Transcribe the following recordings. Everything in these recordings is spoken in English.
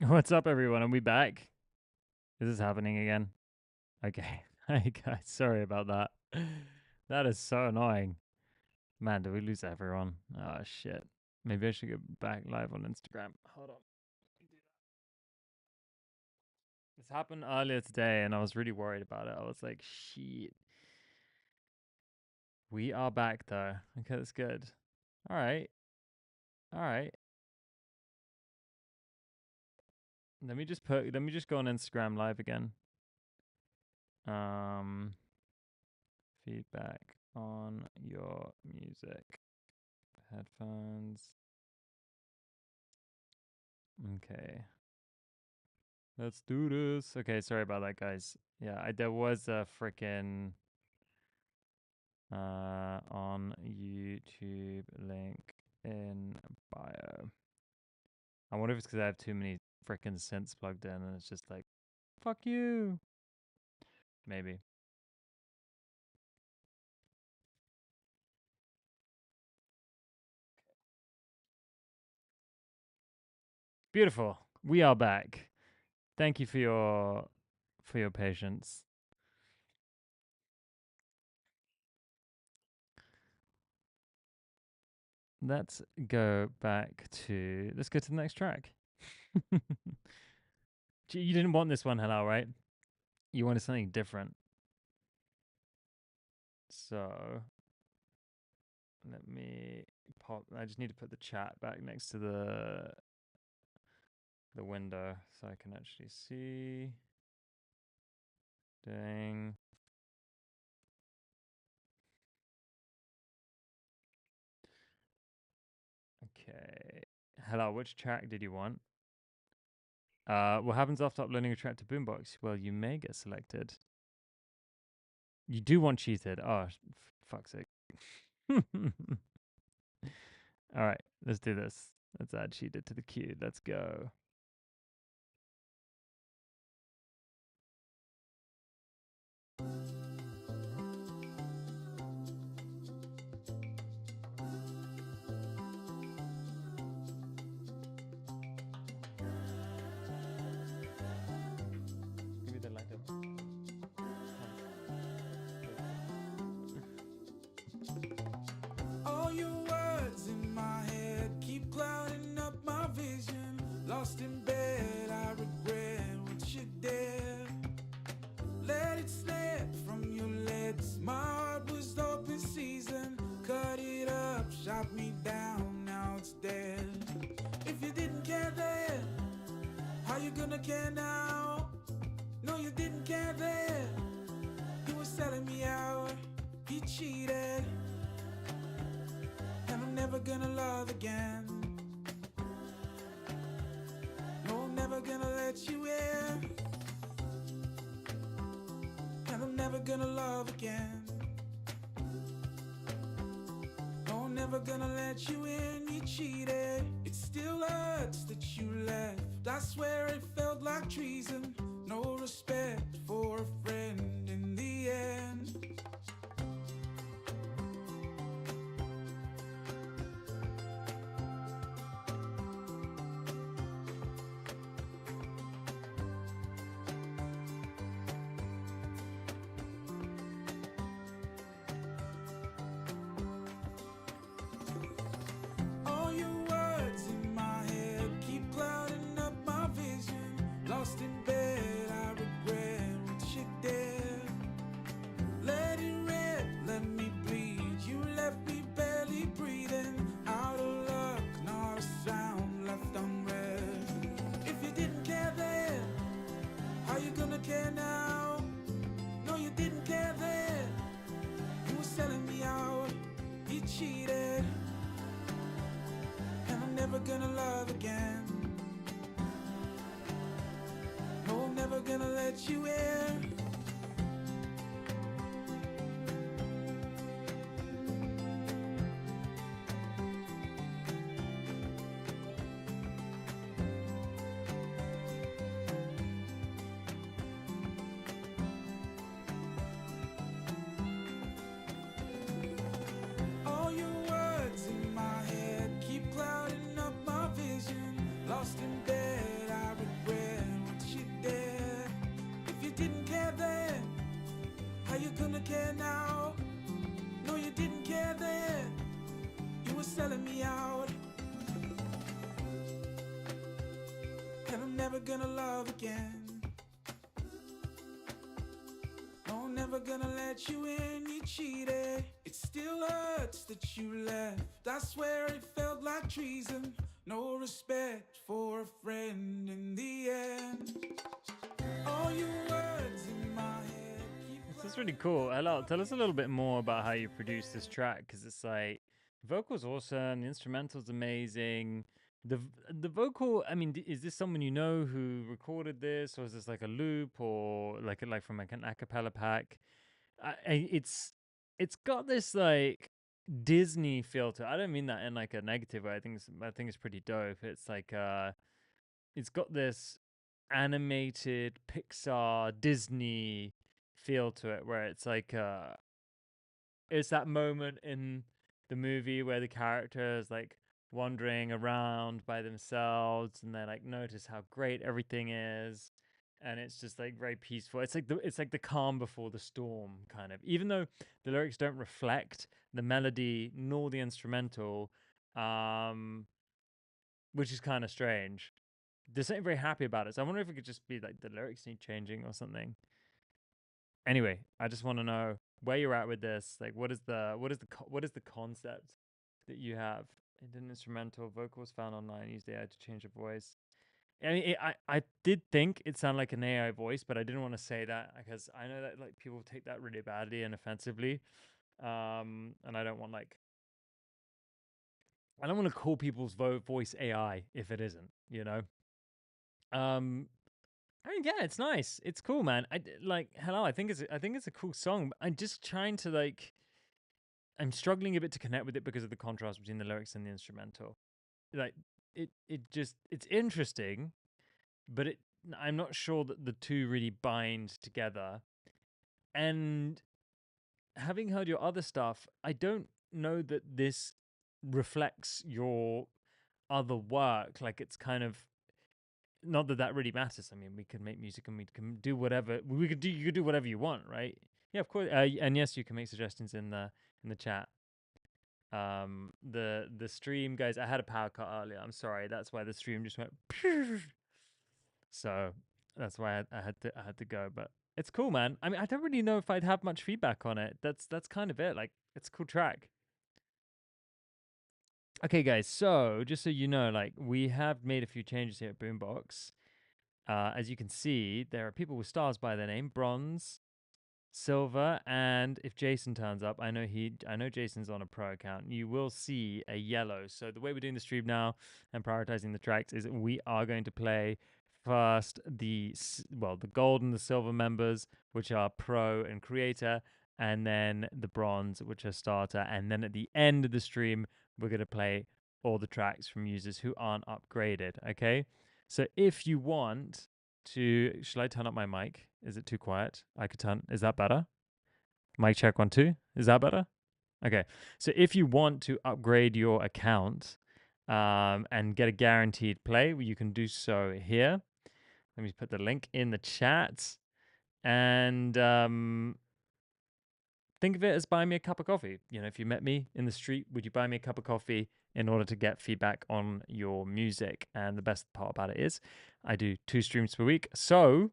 What's up, everyone? Are we back? Is this happening again? Okay. Hey, guys. Sorry about that. That is so annoying. Man, did we lose everyone? Oh, shit. Maybe I should go back live on Instagram. Hold on. This happened earlier today, and I was really worried about it. I was like, shit. We are back, though. Okay, that's good. All right. All right. Let me just go on Instagram live again. Um, feedback on your music. Headphones. Okay. Let's do this. Okay, sorry about that, guys. Yeah, there was a freaking on YouTube link in bio. I wonder if it's because I have too many freaking synths plugged in and it's just like, fuck you. Maybe. Beautiful. We are back. Thank you for your patience. Let's go let's go to the next track. You didn't want this one, hello, right? You wanted something different. So let me pop. I just need to put the chat back next to the window so I can actually see. Dang. Okay. Hello, which track did you want? What happens after uploading a track to Boombox? Well, you may get selected. You do want cheated. Oh, fuck's sake. All right, let's do this. Let's add cheated to the queue. Let's go. Give me the light up. All your words in my head keep clouding up my vision. Lost in bed, I regret what you did. Let it slip from your lips. My heart was open season. Cut it up, shot me down, now it's dead. If you didn't care then, how you gonna care now? No, you didn't care then. You were selling me out, you cheated. And I'm never gonna love again. No, I'm never gonna let you in. And I'm never gonna love again. No, I'm never gonna let you in. You cheated. It still hurts that you left. I swear it felt like treason. No respect for a friend in the end. All your words in my head keep clouding up my vision. Lost in bed, I regret what you did. Let it rip, let me bleed. You left me barely breathing. Out of luck, not a sound left unread. If you didn't care then, how you gonna care now? No, you didn't care then. You were selling me out, you cheated. And I'm never gonna love again. No, I'm never gonna let you in. All your words in my head keep clouding up my vision. Lost in bed, I regret never gonna love again. No, never gonna let you in, you cheated. It still hurts that you left. I swear it felt like treason. No respect for a friend in the end. All your words in my head keep This is really cool. Hello, tell us a little bit more about how you produced this track, because it's like vocals awesome, the instrumental's amazing. The vocal, I mean, is this someone you know who recorded this, or is this like a loop, or like from like an a cappella pack? It's got this like Disney feel to it. I don't mean that in like a negative way. I think it's pretty dope. It's like it's got this animated Pixar Disney feel to it, where it's like it's that moment in the movie where the characters like wandering around by themselves and they like notice how great everything is, and it's just like very peaceful. It's like the calm before the storm kind of, even though the lyrics don't reflect the melody nor the instrumental, which is kind of strange. There's something very happy about it, so I wonder if it could just be like the lyrics need changing or something. Anyway, I just want to know where you're at with this. Like, what is the concept that you have? In an instrumental, vocals found online, use AI to change the voice. I mean, I did think it sounded like an AI voice, but I didn't want to say that because I know that like people take that really badly and offensively, and I don't want to call people's voice AI if it isn't, you know. I mean, yeah, it's nice. It's cool, man. Like, hello. I think it's a cool song. But I'm just trying to like. I'm struggling a bit to connect with it because of the contrast between the lyrics and the instrumental. Like, it's interesting, but I'm not sure that the two really bind together. And having heard your other stuff, I don't know that this reflects your other work. Like, it's kind of not that really matters. I mean, we can make music and we can do whatever we could do. You could do whatever you want, right? Yeah, of course. And yes, you can make suggestions in the chat. The stream, guys. I had a power cut earlier. I'm sorry. That's why the stream just went. So that's why I had to go. But it's cool, man. I mean, I don't really know if I'd have much feedback on it. That's kind of it. Like, it's a cool track. Okay, guys. So just so you know, like, we have made a few changes here at Boombox. As you can see, there are people with stars by their name: bronze, silver, and if Jason turns up, I know Jason's on a pro account. You will see a yellow. So the way we're doing the stream now and prioritizing the tracks is that we are going to play first the gold and the silver members, which are pro and creator, and then the bronze, which are starter, and then at the end of the stream, we're going to play all the tracks from users who aren't upgraded. Okay. So if you want to, shall I turn up my mic? Is it too quiet? I could turn, is that better? Mic check 1 2. Is that better? Okay. So if you want to upgrade your account and get a guaranteed play, you can do so here. Let me put the link in the chat. And think of it as buying me a cup of coffee. You know, if you met me in the street, would you buy me a cup of coffee in order to get feedback on your music? And the best part about it is I do 2 streams per week. So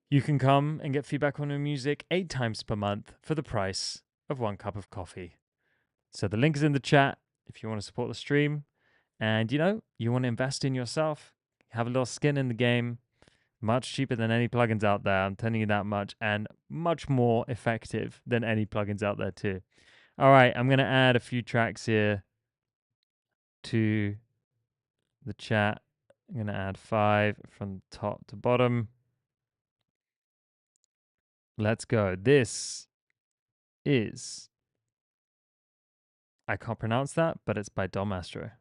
you can come and get feedback on your music 8 times per month for the price of 1 cup of coffee. So the link is in the chat if you want to support the stream. And, you know, you want to invest in yourself, have a little skin in the game. Much cheaper than any plugins out there. I'm telling you that much. And much more effective than any plugins out there too. All right, I'm going to add a few tracks here to the chat. I'm going to add 5 from top to bottom. Let's go. This is... I can't pronounce that, but it's by Dom Astro.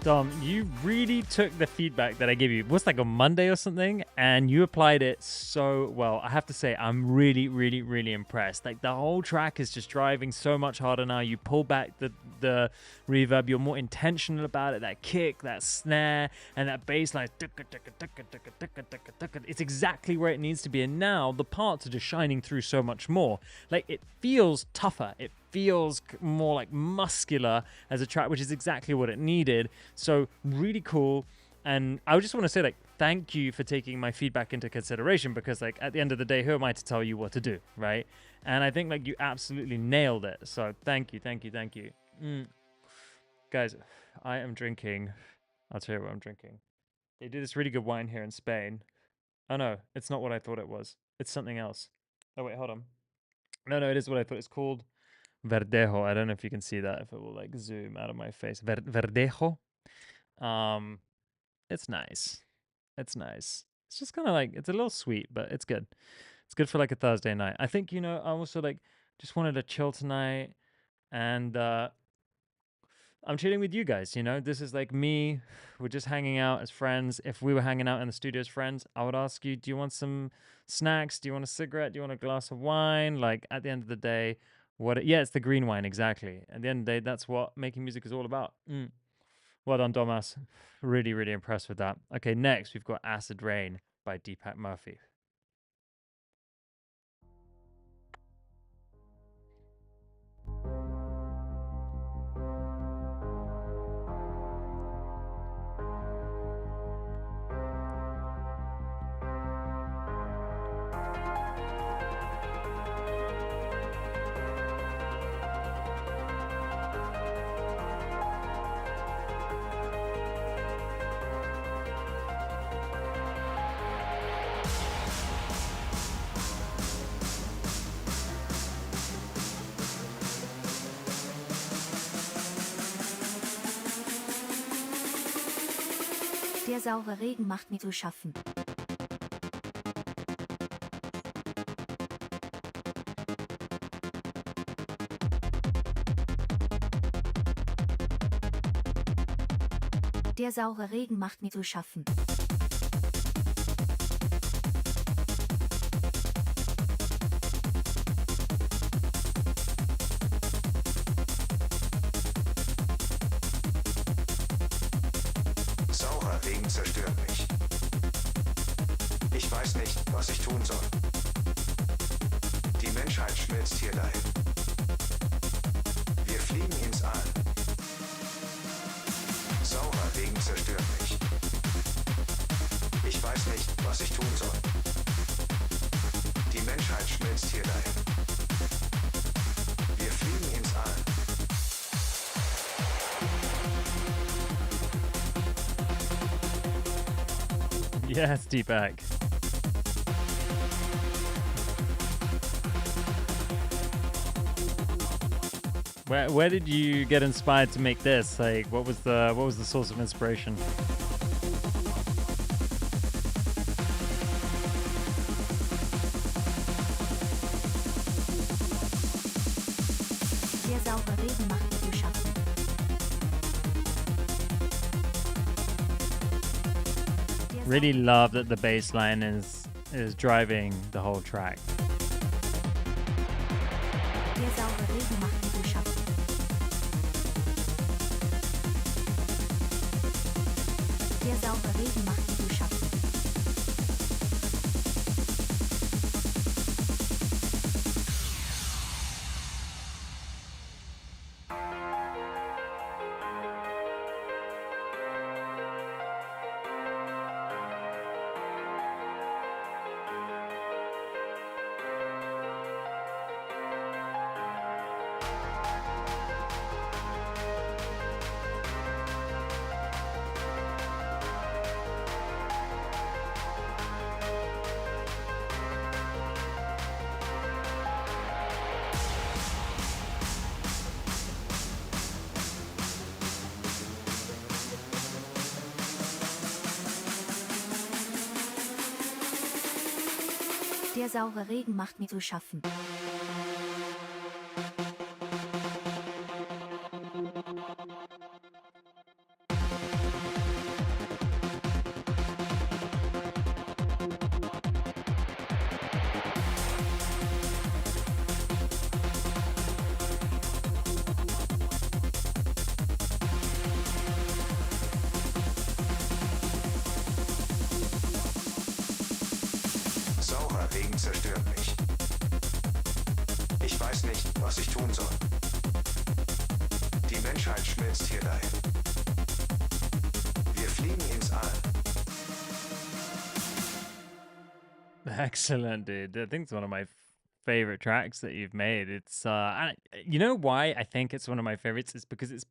Dom, you really took the feedback that I gave you. It was like on Monday or something, and you applied it so well. I have to say, I'm really, really, really impressed. Like the whole track is just driving so much harder now. You pull back the reverb. You're more intentional about it. That kick, that snare, and that bass line. It's exactly where it needs to be. And now the parts are just shining through so much more. Like it feels tougher. It feels more like muscular as a track, which is exactly what it needed. So really cool. And I just want to say, like, thank you for taking my feedback into consideration, because like at the end of the day, who am I to tell you what to do, right? And I think like you absolutely nailed it. So thank you. Guys, I am drinking, I'll tell you what I'm drinking. They do this really good wine here in Spain. Oh no, it's not what I thought it was. It's something else. Oh wait, hold on. No, it is what I thought. It's called Verdejo. I don't know if you can see that, if it will like zoom out of my face. Verdejo. It's nice. It's nice. It's just kind of like, it's a little sweet, but it's good. It's good for like a Thursday night. I think, I also like just wanted to chill tonight, and I'm chilling with you guys, This is like me. We're just hanging out as friends. If we were hanging out in the studio as friends, I would ask you, do you want some snacks? Do you want a cigarette? Do you want a glass of wine? Like at the end of the day, it's the green wine, exactly. At the end of the day, that's what making music is all about. Well done, Domas. Really, really impressed with that. Okay, next we've got Acid Rain by Deepak Murphy. Der saure Regen macht mir zu schaffen. Der saure Regen macht mir zu schaffen. Regen zerstört mich. Ich weiß nicht, was ich tun soll. Die Menschheit schmilzt hier dahin. Wir fliegen ins All. Saurer Regen zerstört mich. Ich weiß nicht, was ich tun soll. Die Menschheit schmilzt hier dahin. Wir fliegen ins All. Yes, Deepak. Where did you get inspired to make this? Like, what was the source of inspiration? Der saure Regen macht mir zu schaffen. Really love that the bass line is driving the whole track. Der saure Regen macht mir zu schaffen. Der saure Regen macht mir zu schaffen. Der saure Regen macht mir zu schaffen. was ich tun soll. Die Menschheit schmilzt hier dahin. Wir fliegen ins All. Excellent, dude. I think it's one of my favorite tracks that you've made. It's you know why I think it's one of my favorites is because it's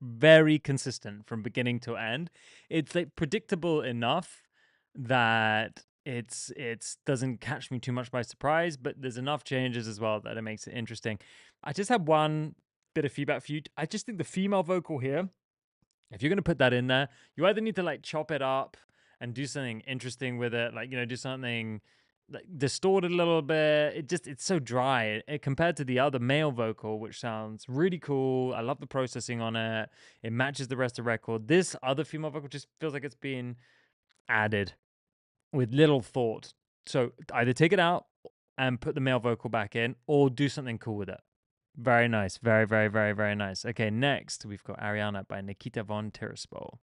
very consistent from beginning to end. It's like predictable enough that it's doesn't catch me too much by surprise, but there's enough changes as well that it makes it interesting. I just have one bit of feedback for you. I just think the female vocal here, if you're going to put that in there, you either need to like chop it up and do something interesting with it, like, you know, do something like distorted a little bit. It's so dry compared to the other male vocal, which sounds really cool. I love the processing on it. It matches the rest of the record. This other female vocal just feels like it's been added with little thought. So either take it out and put the male vocal back in, or do something cool with it. Very nice. Very, very, very, very nice. Okay, next we've got Ariana by Nikita von Tiraspol.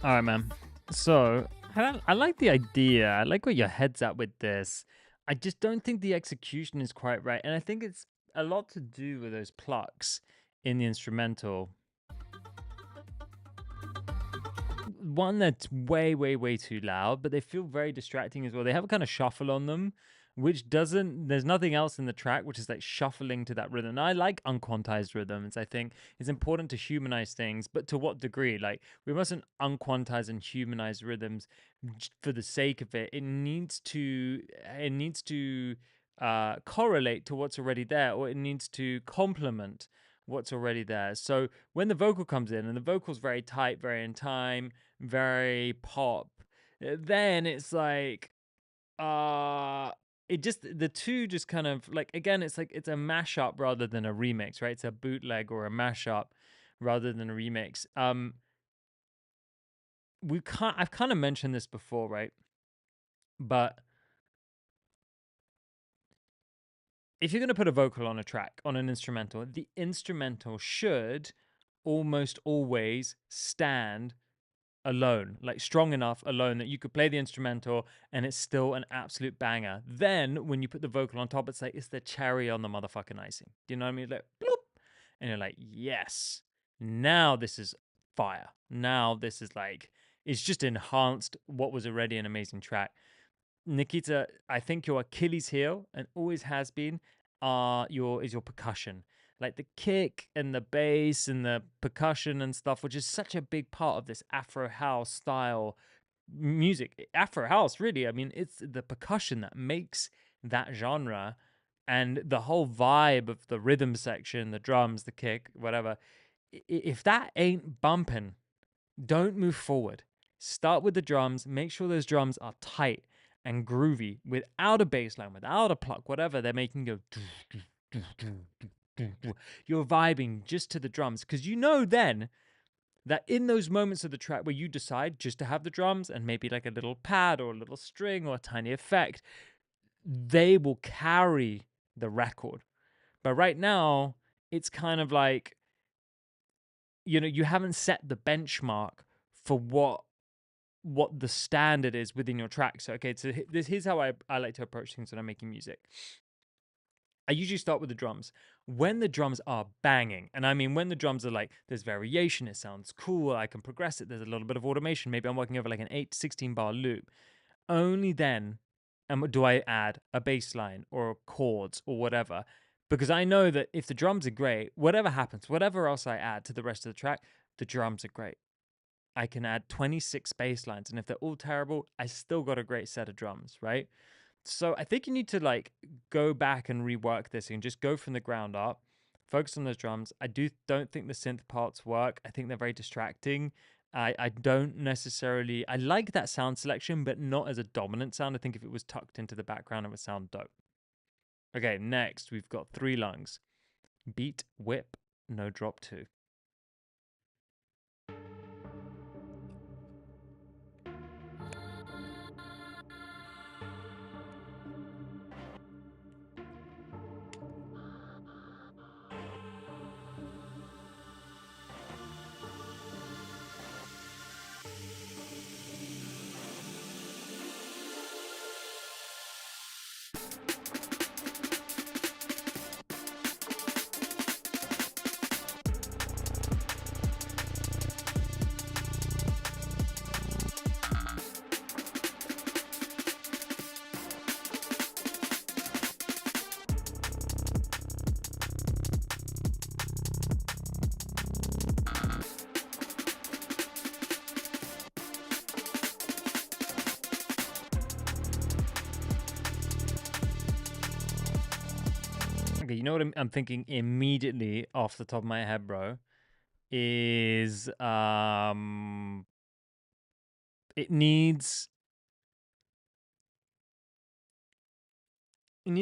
All right, man. So I like the idea. I like where your head's at with this. I just don't think the execution is quite right. And I think it's a lot to do with those plucks in the instrumental. One that's way, way, way too loud, but they feel very distracting as well. They have a kind of shuffle on them which doesn't, there's nothing else in the track which is like shuffling to that rhythm. And I like unquantized rhythms. I think it's important to humanize things, but to what degree? Like, we mustn't unquantize and humanize rhythms for the sake of it. It needs to correlate to what's already there, or it needs to complement what's already there. So when the vocal comes in and the vocal's very tight, very in time, very pop, then it's like it just, the two just kind of like, again, it's like it's a mashup rather than a remix, right? It's a bootleg or a mashup rather than a remix. I've kind of mentioned this before, right? But if you're going to put a vocal on a track, on an instrumental, the instrumental should almost always stand alone, like strong enough alone that you could play the instrumental and it's still an absolute banger. Then when you put the vocal on top, it's like it's the cherry on the motherfucking icing. Do you know what I mean? Like bloop, and you're like, yes, now this is fire. Now this is like, it's just enhanced what was already an amazing track. Nikita, I think your Achilles heel, and always has been, is your percussion. Like the kick and the bass and the percussion and stuff, which is such a big part of this Afro house style music. Afro house, really. I mean, it's the percussion that makes that genre, and the whole vibe of the rhythm section, the drums, the kick, whatever. If that ain't bumping, don't move forward. Start with the drums. Make sure those drums are tight and groovy without a bass line, without a pluck, whatever. They're making go. You're vibing just to the drums, because you know then that in those moments of the track where you decide just to have the drums and maybe like a little pad or a little string or a tiny effect, they will carry the record. But right now, it's kind of like, you haven't set the benchmark for what the standard is within your track. So, okay, so here's how I like to approach things when I'm making music. I usually start with the drums. When the drums are banging, and I mean when the drums are like, there's variation, it sounds cool, I can progress it, there's a little bit of automation, maybe I'm working over like an 8 to 16 bar loop, only then do I add a bass line or chords or whatever. Because I know that if the drums are great, whatever happens, whatever else I add to the rest of the track, the drums are great. I can add 26 bass lines, and if they're all terrible, I still got a great set of drums, right? So I think you need to like go back and rework this and just go from the ground up, focus on those drums. I don't think the synth parts work. I think they're very distracting. I don't necessarily, I like that sound selection, but not as a dominant sound. I think if it was tucked into the background, it would sound dope. Okay, next we've got 3 lungs. Beat, whip, no drop 2. Okay, you know what I'm thinking immediately off the top of my head, bro, is it needs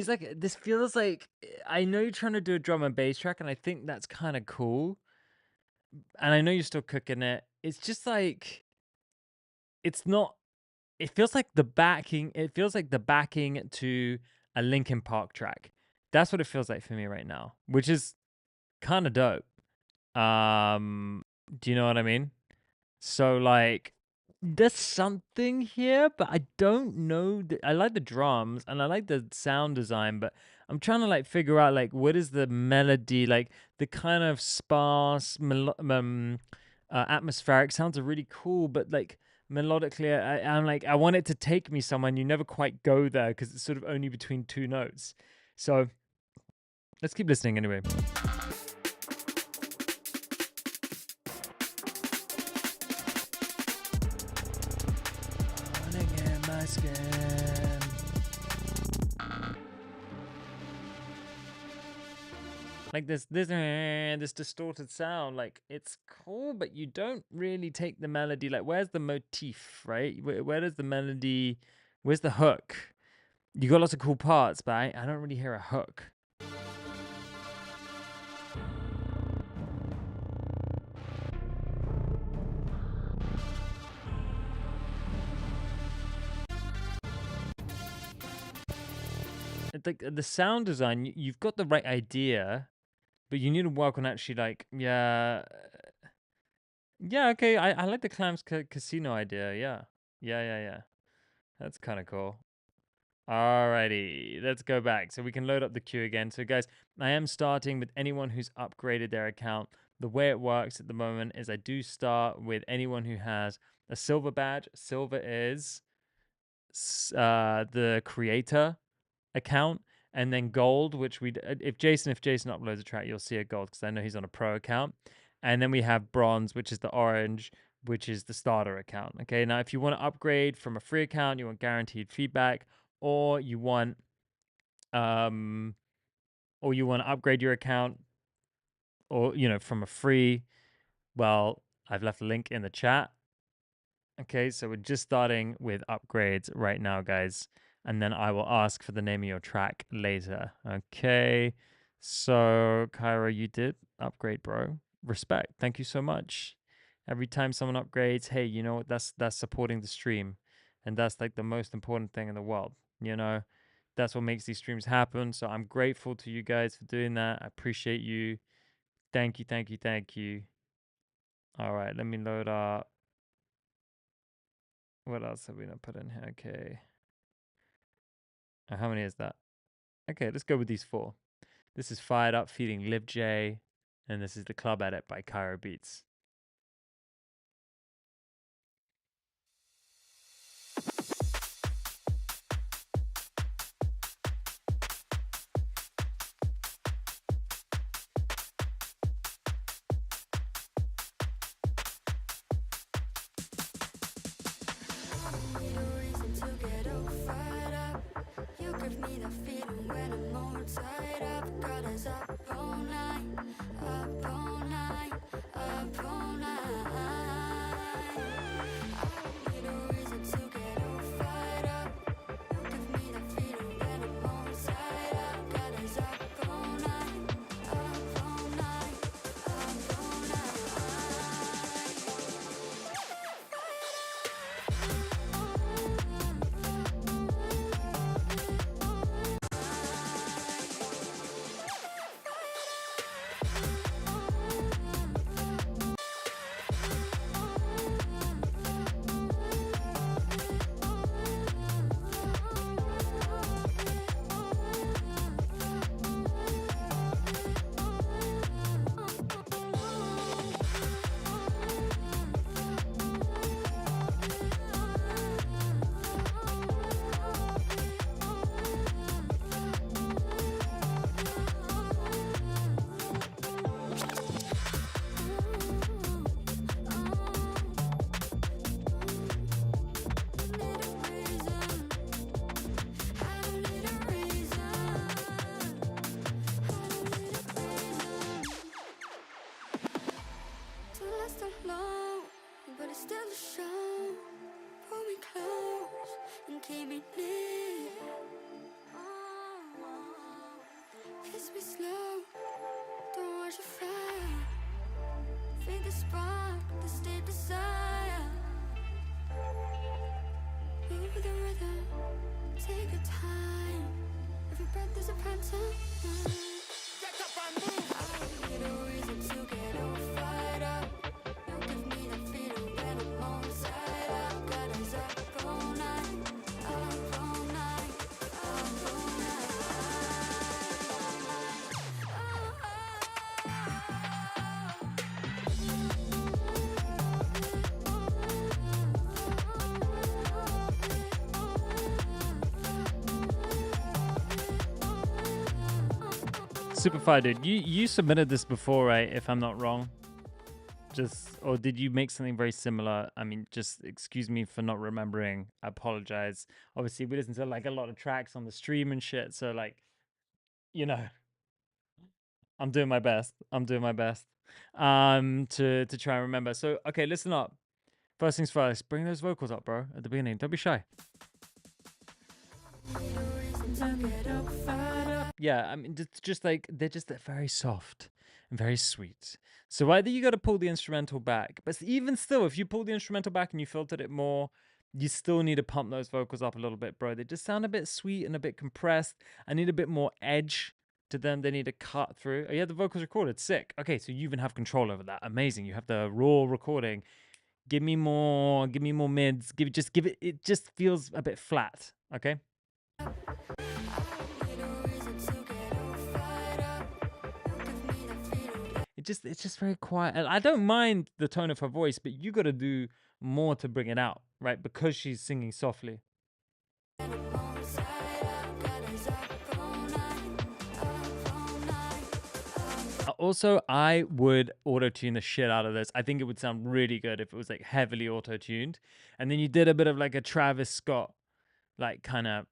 like, this feels like, I know you're trying to do a drum and bass track, and I think that's kind of cool, and I know you're still cooking it. It's just like, it's not, it feels like the backing to a Linkin Park track. That's what it feels like for me right now, which is kind of dope. Do you know what I mean? So like, there's something here, but I don't know. I like the drums and I like the sound design, but I'm trying to like figure out like, what is the melody, like the kind of sparse atmospheric sounds are really cool, but like melodically. I'm like, I want it to take me somewhere, and you never quite go there because it's sort of only between two notes. So let's keep listening anyway. Like this distorted sound, like it's cool, but you don't really take the melody. Like, where's the motif, right? Where does the melody? Where's the hook? You got lots of cool parts, but I don't really hear a hook. It's like the sound design, you've got the right idea, but you need to work on actually like, yeah, okay. I like the Clams Casino idea. Yeah. That's kind of cool. Alrighty, let's go back. So we can load up the queue again. So guys, I am starting with anyone who's upgraded their account. The way it works at the moment is I do start with anyone who has a silver badge. Silver is the creator account, and then gold, which if Jason uploads a track, you'll see a gold because I know he's on a pro account. And then we have bronze, which is the orange, which is the starter account. Okay, now if you want to upgrade from a free account, you want guaranteed feedback, or you want to upgrade your account, or from a free, well, I've left a link in the chat. Okay, so we're just starting with upgrades right now, guys, and then I will ask for the name of your track later. Okay, so Kyra, you did upgrade, bro. Respect. Thank you so much. Every time someone upgrades, hey, you know what? That's supporting the stream, and that's like the most important thing in the world. That's what makes these streams happen. So I'm grateful to you guys for doing that. I appreciate you. Thank you. All right, let me load up. What else have we not put in here? Okay. How many is that? Okay, let's go with these 4. This is Fired Up featuring Liv J, and this is the Club Edit by Cairo Beats. super fire, dude. You submitted this before, right? If I'm not wrong. Or did you make something very similar? I mean, just excuse me for not remembering. I apologize. Obviously, we listen to like a lot of tracks on the stream and shit. So like, you know, I'm doing my best. To try and remember. So okay, listen up. First things first, bring those vocals up, bro, at the beginning. Don't be shy. Yeah, I mean, it's just like they're very soft and very sweet. So either you got to pull the instrumental back, but even still, if you pull the instrumental back and you filtered it more, you still need to pump those vocals up a little bit, bro. They just sound a bit sweet and a bit compressed. I need a bit more edge to them. They need to cut through. Oh, yeah, the vocals recorded. Sick. Okay, so you even have control over that. Amazing. You have the raw recording. Give me more mids. Give it. It just feels a bit flat. Okay. It's just very quiet. I don't mind the tone of her voice, but you got to do more to bring it out, right? Because she's singing softly. Also, I would auto-tune the shit out of this. I think it would sound really good if it was like heavily auto-tuned. And then you did a bit of like a Travis Scott, like kind of,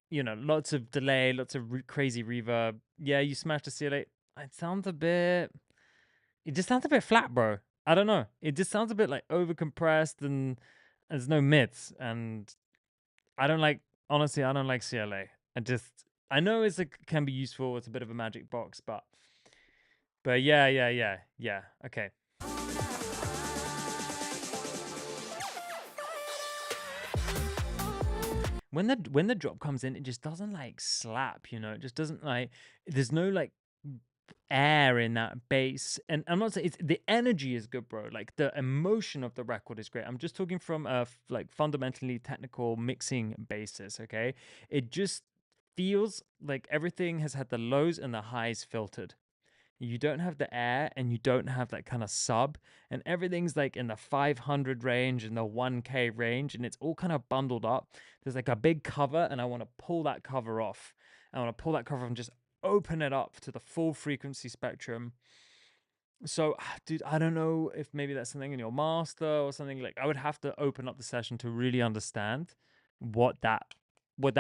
you know, lots of delay, lots of crazy reverb. Yeah, you smashed the CLA. It sounds a bit... It just sounds a bit flat, bro. I don't know. It just sounds a bit like over compressed and there's no mids. And I don't like, honestly, I don't like CLA. I know it can be useful. It's a bit of a magic box, but yeah. Okay. When the drop comes in, it just doesn't like slap, you know. It just doesn't like. There's no like air in that bass, and I'm not saying the energy is good, bro. Like the emotion of the record is great. I'm just talking from a like fundamentally technical mixing basis. Okay, it just feels like everything has had the lows and the highs filtered. You don't have the air and you don't have that kind of sub, and everything's like in the 500 range and the 1K range, and it's all kind of bundled up. There's like a big cover, and I want to pull that cover off. I want to pull that cover and just open it up to the full frequency spectrum. So, dude, I don't know if maybe that's something in your master or something. Like, I would have to open up the session to really understand what that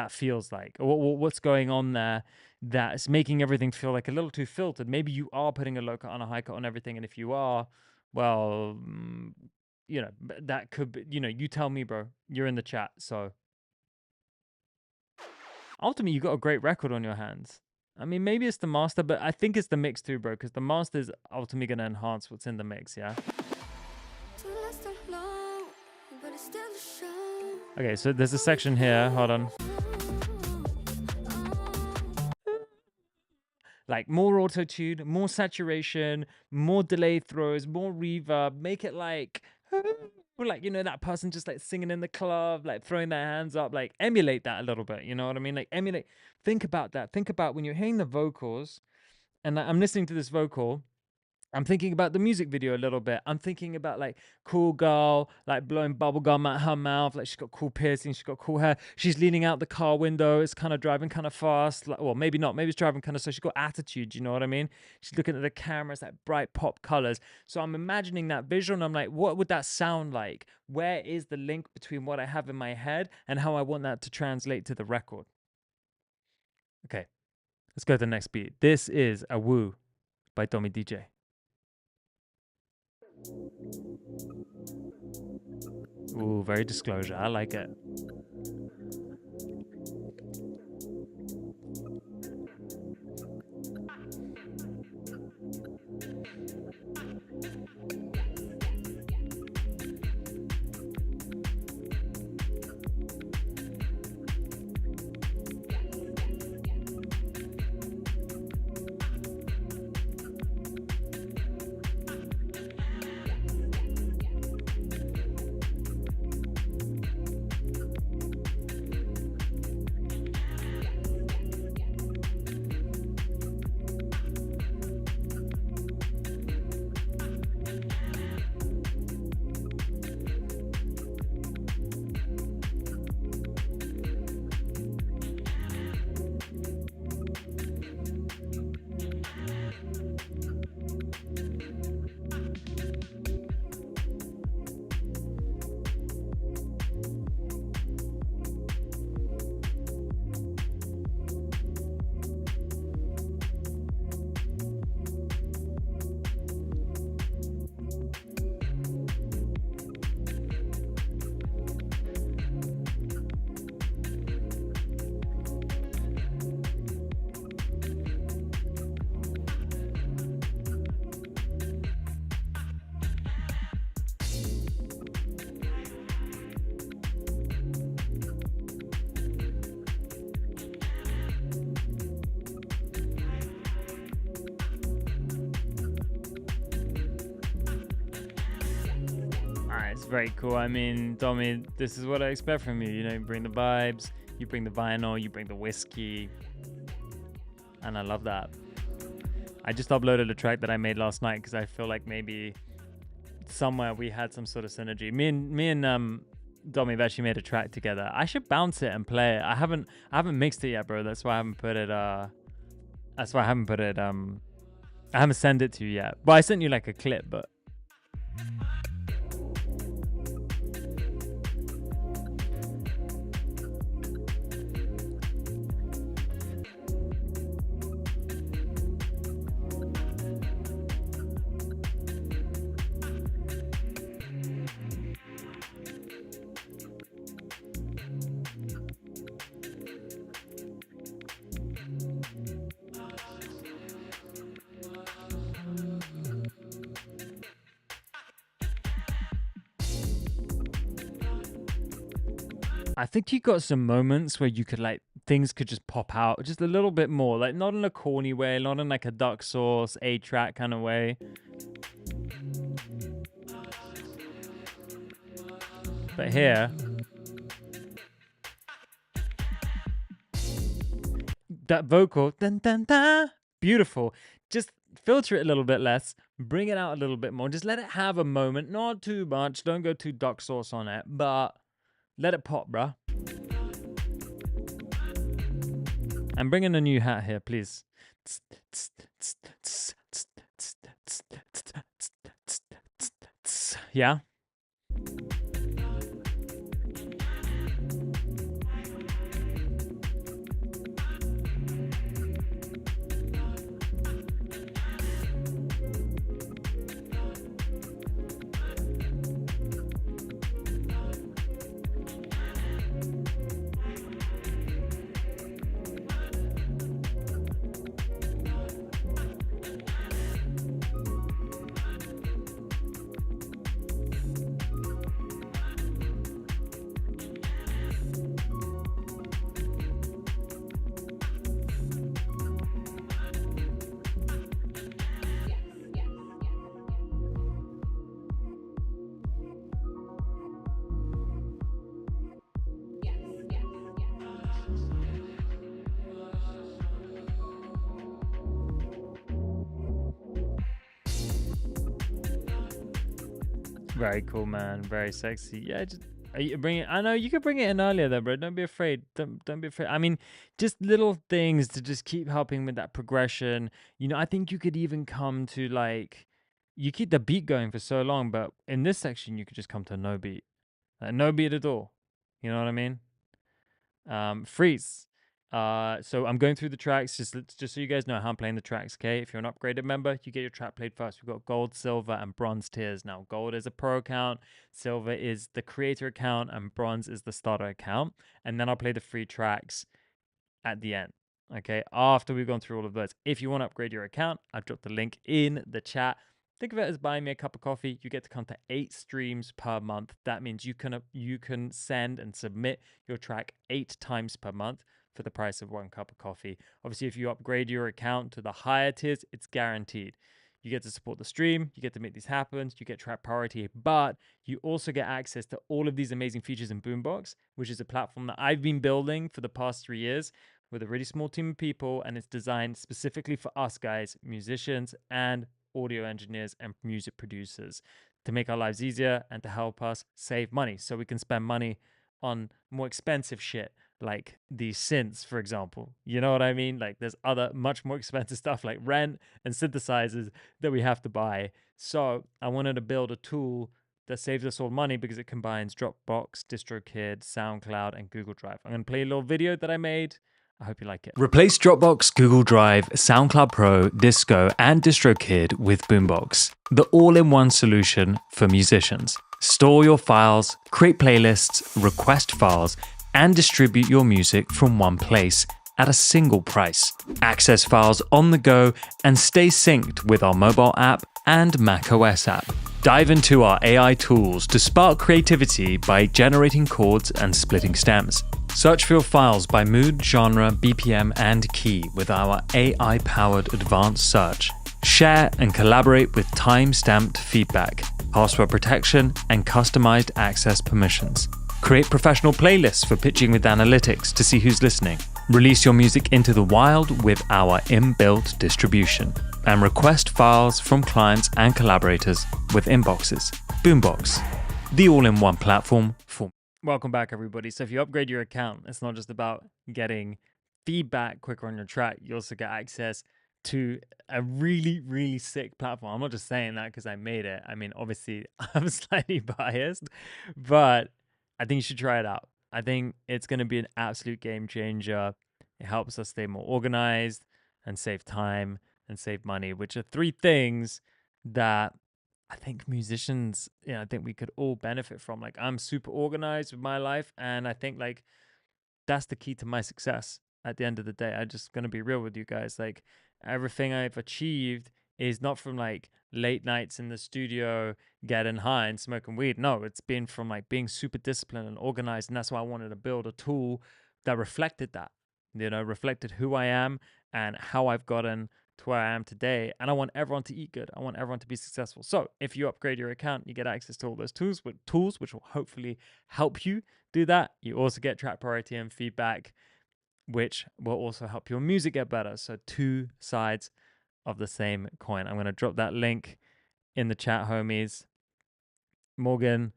feels like, or what's going on there that's making everything feel like a little too filtered. Maybe you are putting a low cut on a high cut on everything, and if you are, well, you know, that could be, you know, you tell me, bro. You're in the chat. So ultimately, you got a great record on your hands. I mean, maybe it's the master, but I think it's the mix too, bro, because the master is ultimately going to enhance what's in the mix, yeah? Okay, so there's a section here. Hold on. Like more auto-tune, more saturation, more delay throws, more reverb. Make it like, you know, that person just like singing in the club, like throwing their hands up, like emulate that a little bit. You know what I mean? Like emulate. Think about that. Think about when you're hearing the vocals, and I'm listening to this vocal. I'm thinking about the music video a little bit. I'm thinking about like cool girl, like blowing bubble gum at her mouth. Like she's got cool piercings, she's got cool hair. She's leaning out the car window. It's kind of driving kind of fast. Like, well, maybe not. Maybe it's driving kind of slow. She's got attitude. You know what I mean? She's looking at the camera. It's like bright pop colors. So I'm imagining that visual, and I'm like, what would that sound like? Where is the link between what I have in my head and how I want that to translate to the record? Okay, let's go to the next beat. This is A Woo by Tommy DJ. Ooh, very disclosure. I like it. It's very cool. I mean, Tommy, this is what I expect from you. You know, you bring the vibes, you bring the vinyl, you bring the whiskey. And I love that. I just uploaded a track that I made last night because I feel like maybe somewhere we had some sort of synergy. Me and Dommy have actually made a track together. I should bounce it and play it. I haven't mixed it yet, bro. That's why I haven't put it I haven't sent it to you yet. But I sent you like a clip, but I think you got some moments where you could like things could just pop out just a little bit more, like not in a corny way, not in like a duck sauce A-track kind of way. But here, that vocal, dun, dun, dun, beautiful. Just filter it a little bit less, bring it out a little bit more. Just let it have a moment, not too much. Don't go too duck sauce on it, but let it pop, bruh. And bring in a new hat here, please. Yeah? Very cool, man. Very sexy. Yeah, just bring it. I know you could bring it in earlier, though, bro. Don't be afraid. Don't be afraid. I mean, just little things to just keep helping with that progression. You know, I think you could even come to like, you keep the beat going for so long, but in this section you could just come to no beat, no beat at all. You know what I mean? Freeze. So I'm going through the tracks just so you guys know how I'm playing the tracks, okay? If you're an upgraded member, you get your track played first. We've got gold, silver, and bronze tiers. Now, gold is a pro account, silver is the creator account, and bronze is the starter account. And then I'll play the free tracks at the end, okay? After we've gone through all of those. If you want to upgrade your account, I've dropped the link in the chat. Think of it as buying me a cup of coffee. You get to come to 8 streams per month. That means you can send and submit your track 8 times per month for the price of 1 cup of coffee. Obviously, if you upgrade your account to the higher tiers, it's guaranteed. You get to support the stream, you get to make these happen, you get track priority, but you also get access to all of these amazing features in Boombox, which is a platform that I've been building for the past 3 years with a really small team of people, and it's designed specifically for us guys, musicians and audio engineers and music producers, to make our lives easier and to help us save money so we can spend money on more expensive shit like these synths, for example. You know what I mean? Like there's other much more expensive stuff like rent and synthesizers that we have to buy. So I wanted to build a tool that saves us all money because it combines Dropbox, DistroKid, SoundCloud, and Google Drive. I'm going to play a little video that I made. I hope you like it. Replace Dropbox, Google Drive, SoundCloud Pro, Disco, and DistroKid with Boombox, the all-in-one solution for musicians. Store your files, create playlists, request files, and distribute your music from one place at a single price. Access files on the go and stay synced with our mobile app and macOS app. Dive into our AI tools to spark creativity by generating chords and splitting stems. Search for your files by mood, genre, BPM, and key with our AI-powered advanced search. Share and collaborate with time-stamped feedback. password protection, and customized access permissions. Create professional playlists for pitching with analytics to see who's listening. Release your music into the wild with our inbuilt distribution. And request files from clients and collaborators with Inboxes. Boombox, the all-in-one platform for... Welcome back, everybody. So if you upgrade your account, it's not just about getting feedback quicker on your track. You also get access to a really, really sick platform. I'm not just saying that because I made it. I mean, obviously, I'm slightly biased, but I think you should try it out. I think it's going to be an absolute game changer. It helps us stay more organized and save time and save money, which are three things that I think musicians, I think we could all benefit from. Like, I'm super organized with my life, and I think like that's the key to my success at the end of the day. I'm just going to be real with you guys. Like, everything I've achieved is not from like late nights in the studio getting high and smoking weed. No, it's been from like being super disciplined and organized. And that's why I wanted to build a tool that reflected that, reflected who I am and how I've gotten to where I am today. And I want everyone to eat good. I want everyone to be successful. So if you upgrade your account, you get access to all those tools which will hopefully help you do that. You also get track priority and feedback, which will also help your music get better. So two sides of the same coin. I'm going to drop that link in the chat, homies. Morgan,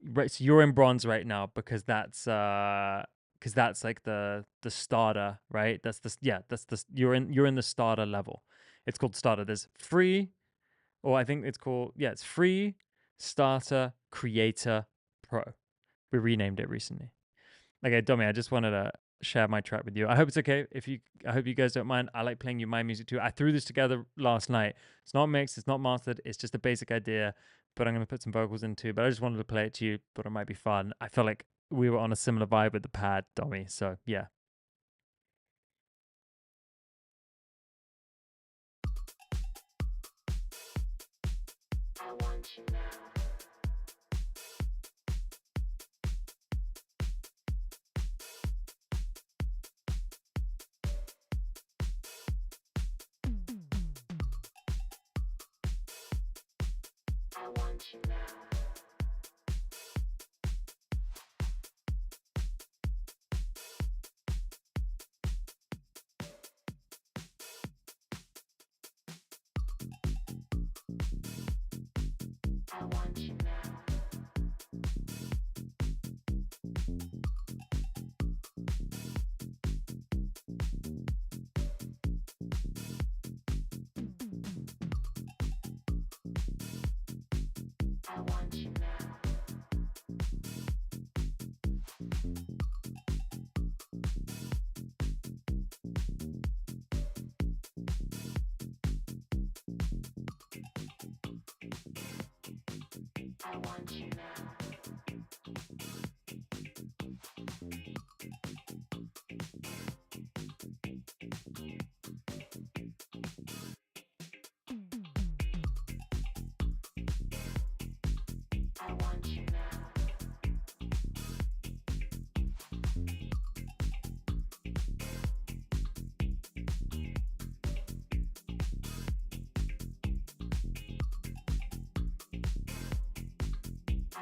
right, so you're in bronze right now because that's like the starter, right? That's the you're in the starter level. It's called starter. There's free, or I think it's called, it's free, starter, creator, pro. We renamed it recently. Okay, Domi, I just wanted to share my track with you. I hope it's okay. I hope you guys don't mind. I like playing you my music too. I threw this together last night. It's not mixed, it's not mastered, it's just a basic idea, but I'm going to put some vocals in too. But I just wanted to play it to you, but it might be fun. I feel like we were on a similar vibe with the pad, Domi. So yeah. I want you now. I want you now. I want you now. I want you now. I want you now. I want you now.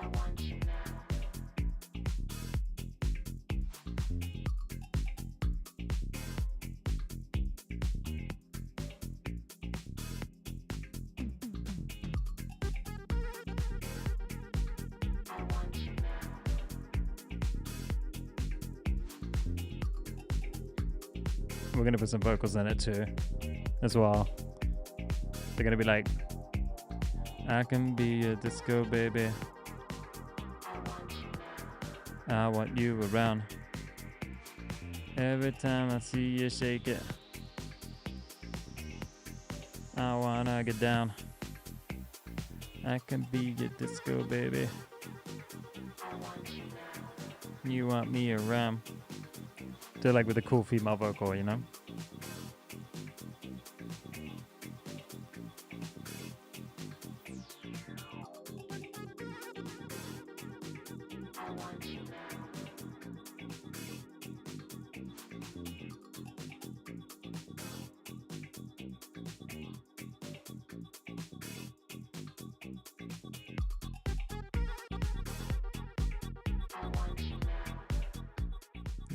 I want you now. I want you now. We're going to put some vocals in it too, as well. They're going to be like, I can be a disco baby. I want you around. Every time I see you shake it, I wanna get down. I can be your disco baby. You want me around. Do like with a cool female vocal, you know? I want you now.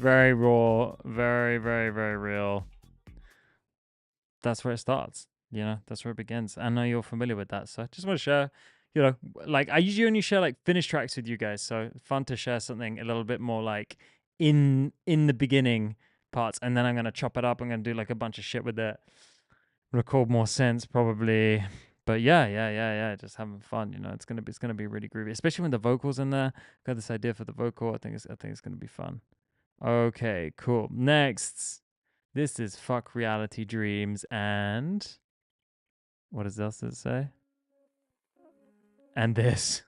very raw, very, very, very real. That's where it starts. You know, that's where it begins. I know you're familiar with that, so I just want to share. You know, like I usually only share like finished tracks with you guys, so fun to share something a little bit more like in the beginning parts, and then I'm gonna chop it up. I'm gonna do like a bunch of shit with it, record more synths probably. But yeah, just having fun. You know, it's gonna be really groovy, especially when the vocals in there. Got this idea for the vocal. I think it's gonna be fun. Okay, cool. Next, this is Fuck Reality Dreams and what else does it say? And this.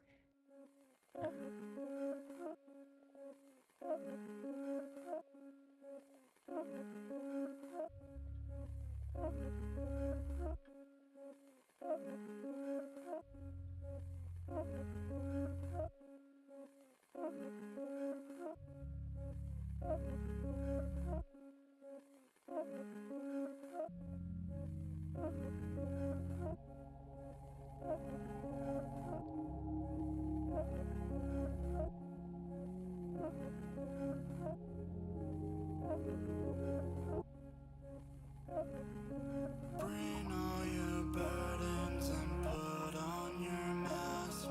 Bring all your burdens and put on your mask.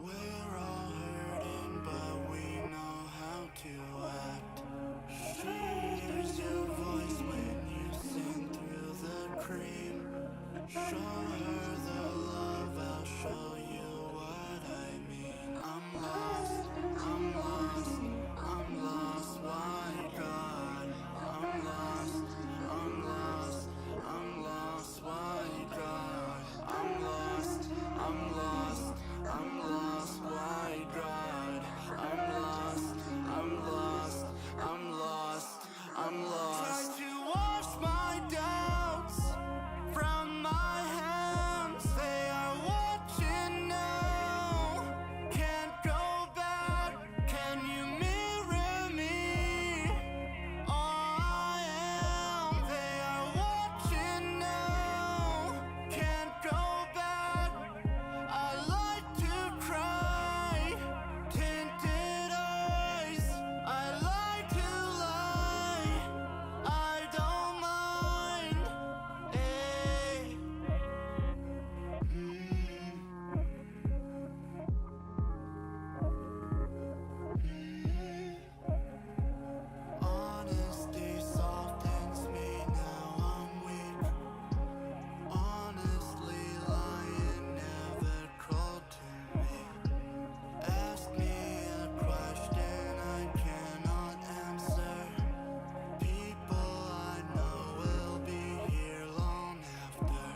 We're all hurting, but we know how to act. She hears your voice when you sing through the cream. Show her the love, I'll show you what I mean. I'm lost, I'm lost, I'm lost, why God? I'm lost, I'm lost, I'm lost, why God? I'm lost, I'm lost, I'm lost, why God? I'm lost, I'm lost, I'm lost, I'm lost. Try to wash my doubts from my hands, they are watching now. Can't go back, can you mirror me? All I am, they are watching now. Can't go back, I like to cry. Tinted eyes, I like to lie. I don't mind. Hey. Honesty softens me, now I'm weak. Honestly, lying never called to me. Ask me a question I cannot answer. People I know will be here long after.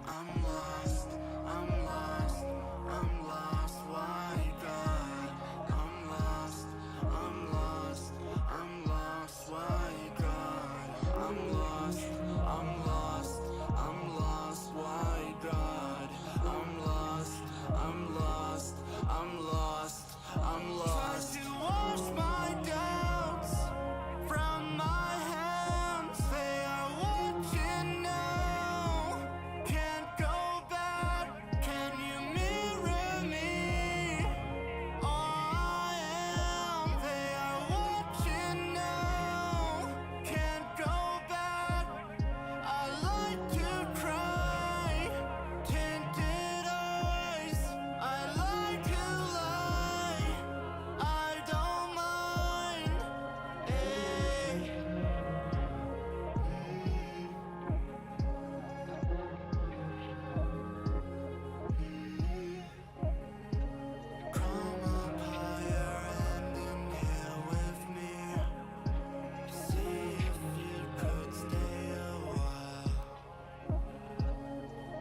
I'm lost, I'm lost, I'm lost, why God? I'm lost, I'm lost, I'm lost, why God? I'm lost, I'm lost, I'm lost, why God? I'm lost, I'm lost, I'm lost, I'm lost. Try to wash my doubts from my hands, they are watching now. Can't go back, can you mirror me? All I am, they are watching now. Can't go back, I like to cry. Tinted eyes, I like to lie. I don't mind. Hey. Come up higher and inhale with me. See if you could stay a while.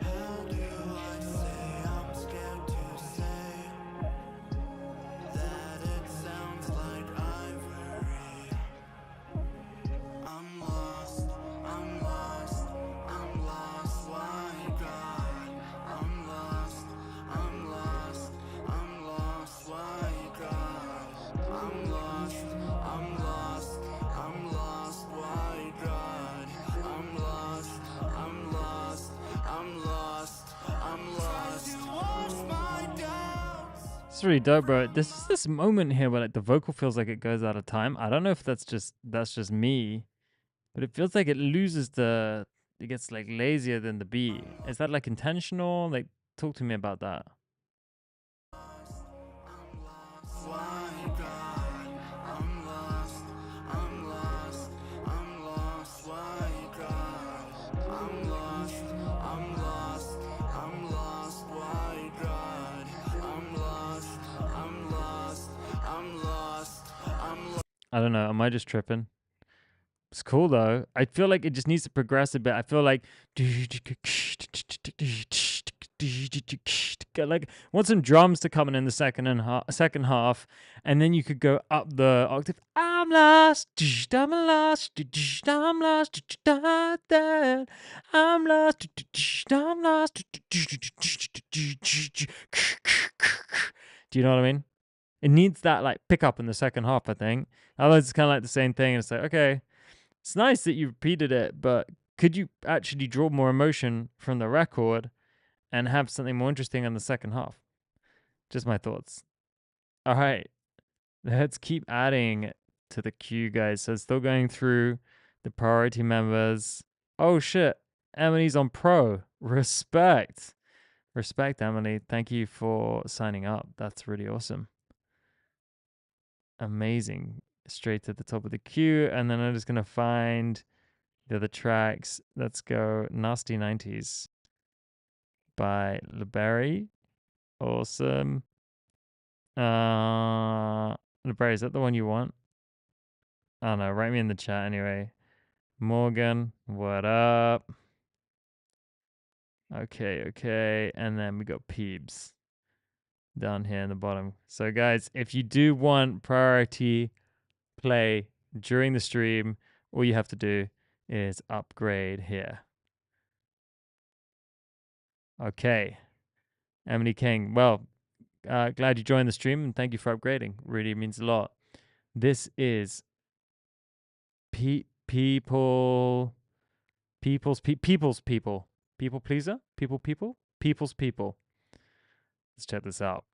How do I say I'm scared to say that it sounds like ivory? I'm lost, I'm lost, I'm lost, why God? I'm lost, I'm lost, I'm lost, why God? I'm lost, I'm lost, I'm lost, why God? I'm lost, I'm lost, I'm lost, I'm lost. Try to wash my doubts. It's really dope, bro. There's just this moment here where like the vocal feels like it goes out of time. I don't know if that's just me, but it feels like it loses the. It gets like lazier than the beat. Is that like intentional? Like, talk to me about that. I don't know. Am I just tripping? It's cool though. I feel like it just needs to progress a bit. I feel like want some drums to come in the second half, and then you could go up the octave. I'm lost, I'm lost, I'm lost, I'm lost, I'm lost. Do you know what I mean? It needs that like pickup in the second half, I think. Otherwise, it's kind of like the same thing. It's like, okay, it's nice that you repeated it, but could you actually draw more emotion from the record and have something more interesting in the second half? Just my thoughts. All right, let's keep adding to the queue, guys. So still going through the priority members. Oh shit, Emily's on pro. Respect. Respect, Emily. Thank you for signing up. That's really awesome. Amazing. Straight to the top of the queue. And then I'm just going to find the other tracks. Let's go Nasty 90s by LeBerry. Awesome. LeBerry, is that the one you want? I don't know. Write me in the chat anyway. Morgan, what up? Okay. And then we got Peebs down here in the bottom. So, guys, if you do want priority play during the stream, all you have to do is upgrade here. Okay. Emily King. Well, glad you joined the stream and thank you for upgrading. Really means a lot. This is people pleaser? People's people. Let's check this out.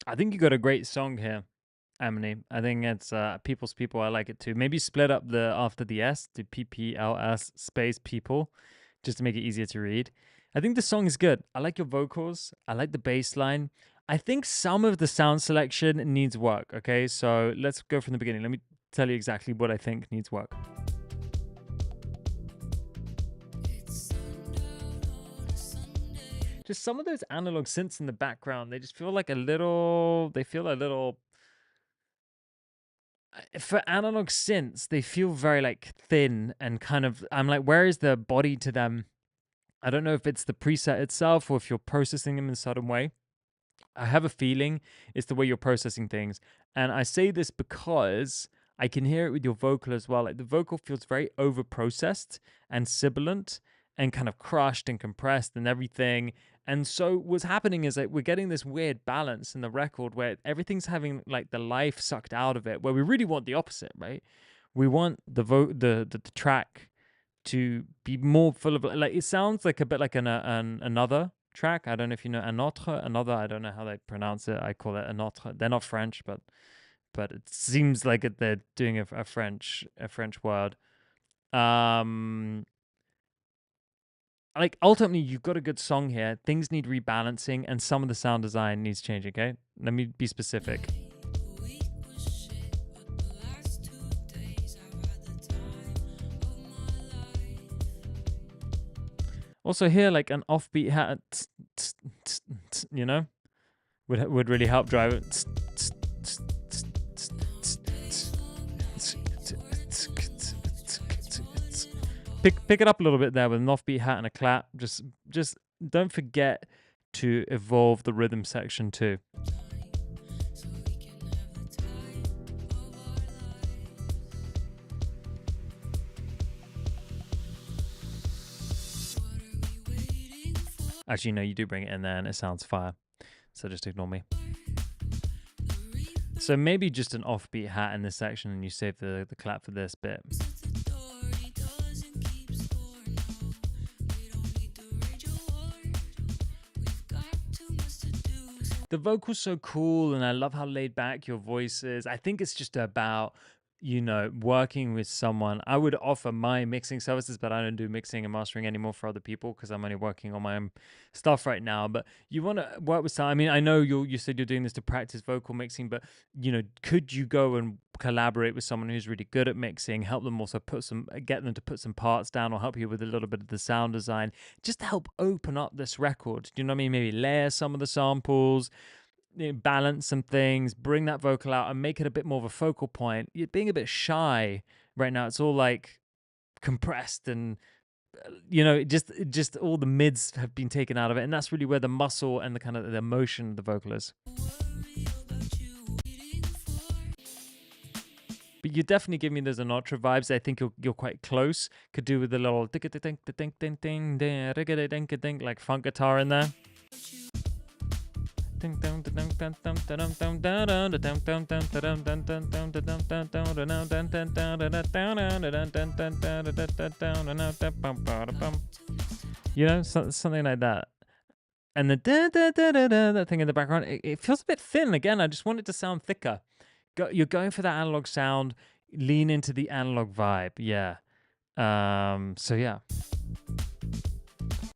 I think you got a great song here, Emily. I think it's People's People. I like it too. Maybe split up the after the S to PPLS space people, just to make it easier to read. I think the song is good. I like your vocals. I like the bass line. I think some of the sound selection needs work. Okay, so let's go from the beginning. Let me tell you exactly what I think needs work. Just some of those analog synths in the background, they just feel like a little, they feel a little, for analog synths, they feel very like thin and kind of, I'm like, where is the body to them? I don't know if it's the preset itself or if you're processing them in a certain way. I have a feeling it's the way you're processing things. And I say this because I can hear it with your vocal as well. Like the vocal feels very over processed and sibilant and kind of crushed and compressed and everything. And so what's happening is that we're getting this weird balance in the record where everything's having like the life sucked out of it, where we really want the opposite, right? We want the track to be more full of, like, it sounds like a bit like an another track. I don't know if you know another. I don't know how they pronounce it. I call it an autre. They're not French, but it seems like they're doing a French word. Like ultimately, you've got a good song here. Things need rebalancing, and some of the sound design needs changing. Okay, let me be specific. Also here, like an offbeat hat, you know, would really help drive it. Pick it up a little bit there with an offbeat hat and a clap. Just don't forget to evolve the rhythm section too. Actually, no, you do bring it in there and it sounds fire. So just ignore me. So maybe just an offbeat hat in this section and you save the clap for this bit. The vocal's so cool and I love how laid back your voice is. I think it's just about, you know, working with someone. I would offer my mixing services, but I don't do mixing and mastering anymore for other people because I'm only working on my own stuff right now. But you want to work with someone. I mean, I know you said you're doing this to practice vocal mixing, but, you know, could you go and collaborate with someone who's really good at mixing, help them also get them to put some parts down or help you with a little bit of the sound design, just to help open up this record? Do you know what I mean? Maybe layer some of the samples, balance some things, bring that vocal out and make it a bit more of a focal point. You're being a bit shy right now. It's all like compressed and, you know, just all the mids have been taken out of it. And that's really where the muscle and the kind of the emotion of the vocal is. But you definitely give me those Anatra vibes. I think you're quite close. Could do with a little like funk guitar in there. You know, something like that. And the that thing in the background, it feels a bit thin. Again, I just want it to sound thicker. You're going for that analog sound. Lean into the analog vibe. Yeah. So yeah.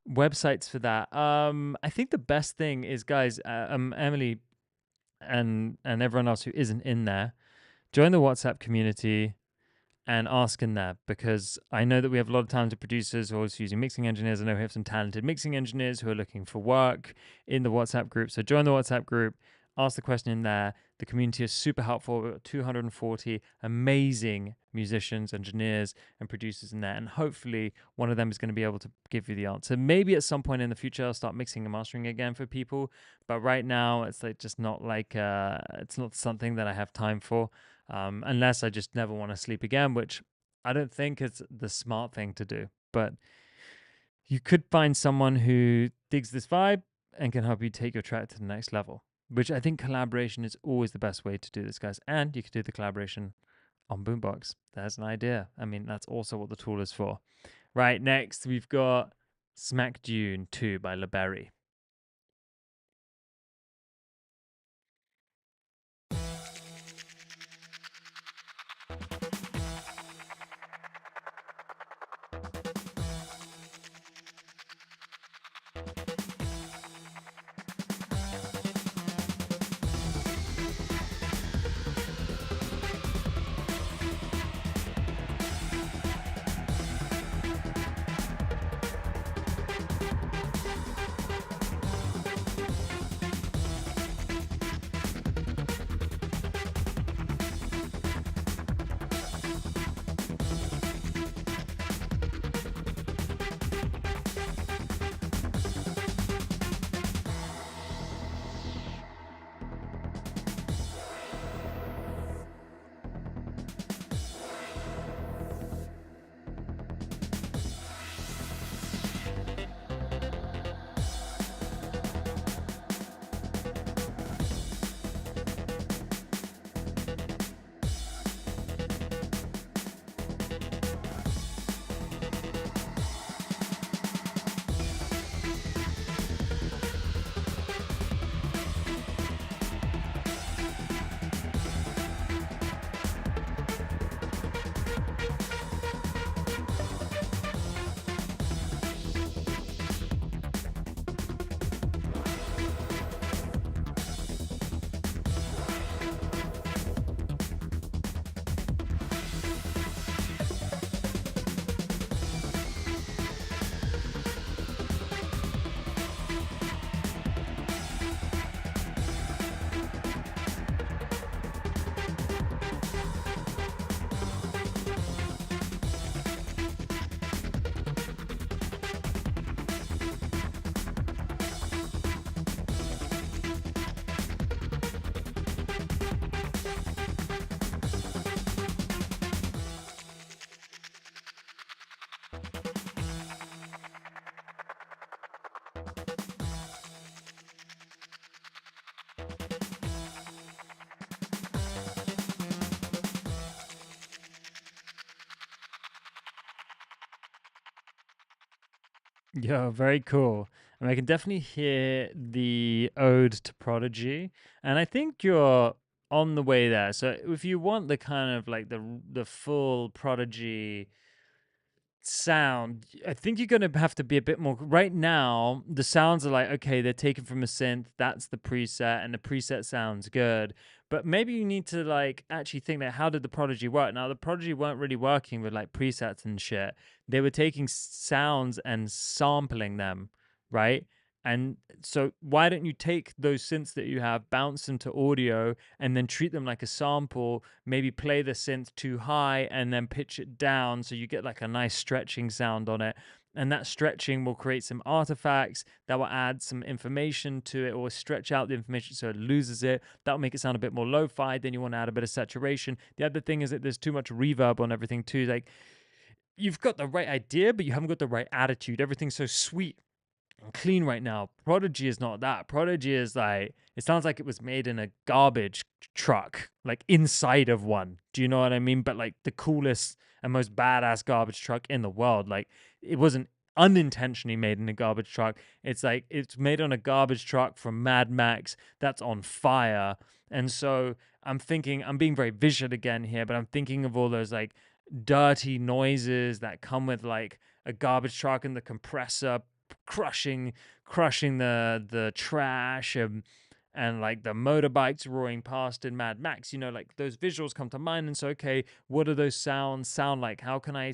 Websites for that. I think the best thing is, guys, Emily and everyone else who isn't in there, join the WhatsApp community and ask in there, because I know that we have a lot of talented producers who are also using mixing engineers. I know we have some talented mixing engineers who are looking for work in the WhatsApp group. So join the WhatsApp group, ask the question in there. The community is super helpful. We've got 240 amazing musicians, engineers, and producers in there. And hopefully one of them is going to be able to give you the answer. Maybe at some point in the future, I'll start mixing and mastering again for people. But right now, it's like just not like, it's not something that I have time for. Unless I just never want to sleep again, which I don't think is the smart thing to do. But you could find someone who digs this vibe and can help you take your track to the next level, which I think collaboration is always the best way to do this, guys. And you could do the collaboration on Boombox. There's an idea. I mean, that's also what the tool is for. Right, next we've got Smack Dune 2 by LeBerry. Yeah, very cool. And I can definitely hear the ode to Prodigy, and I think you're on the way there. So if you want the kind of like the full Prodigy sound, I think you're gonna have to be a bit more. Right now, the sounds are like, okay, they're taken from a synth. That's the preset, and the preset sounds good. But maybe you need to like actually think that how did the Prodigy work? Now, the Prodigy weren't really working with like presets and shit. They were taking sounds and sampling them, right? And so why don't you take those synths that you have, bounce them to audio, and then treat them like a sample, maybe play the synth too high and then pitch it down so you get like a nice stretching sound on it. And that stretching will create some artifacts that will add some information to it or stretch out the information so it loses it. That will make it sound a bit more lo-fi. Then you want to add a bit of saturation. The other thing is that there's too much reverb on everything too. Like, you've got the right idea, but you haven't got the right attitude. Everything's so sweet and clean right now. Prodigy is not that. Prodigy is like, it sounds like it was made in a garbage truck, like inside of one. Do you know what I mean? But like the coolest and most badass garbage truck in the world. Like, it wasn't unintentionally made in a garbage truck. It's like it's made on a garbage truck from Mad Max that's on fire. And so I'm thinking, I'm being very visual again here, but I'm thinking of all those like dirty noises that come with like a garbage truck and the compressor crushing the trash, and like the motorbikes roaring past in Mad Max. You know, like those visuals come to mind. And so, okay, what do those sounds sound like? How can I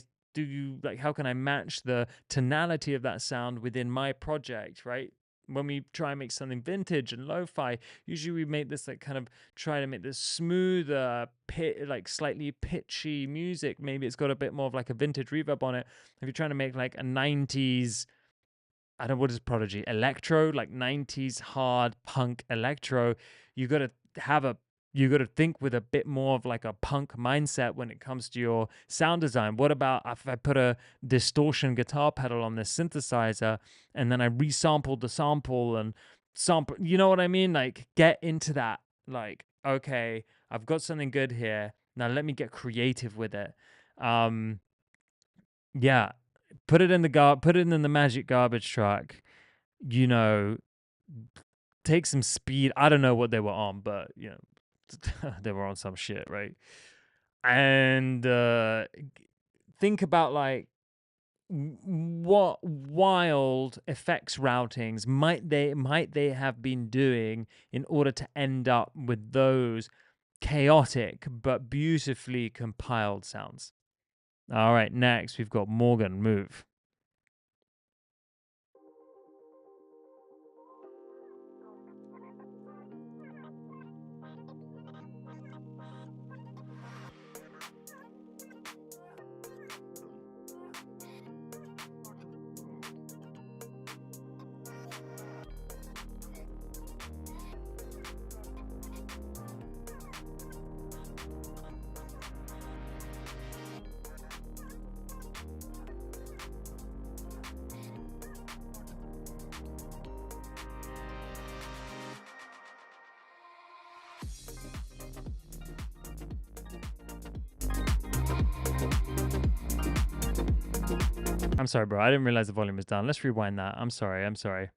match the tonality of that sound within my project, right? When we try and make something vintage and lo-fi, usually we make this like kind of try to make this smoother, like slightly pitchy music. Maybe it's got a bit more of like a vintage reverb on it. If you're trying to make like a 90s, I don't know, what is Prodigy? Electro, like 90s hard punk electro, you got to think with a bit more of like a punk mindset when it comes to your sound design. What about if I put a distortion guitar pedal on this synthesizer and then I resampled the sample and sample, you know what I mean? Like, get into that. Like, okay, I've got something good here. Now let me get creative with it. Yeah, put it in the magic garbage truck. You know, take some speed. I don't know what they were on, but you know, they were on some shit, right? And think about like what wild effects routings might they have been doing in order to end up with those chaotic but beautifully compiled sounds. All right, next we've got Morgan. Move. I'm sorry, bro. I didn't realize the volume was down. Let's rewind that. I'm sorry.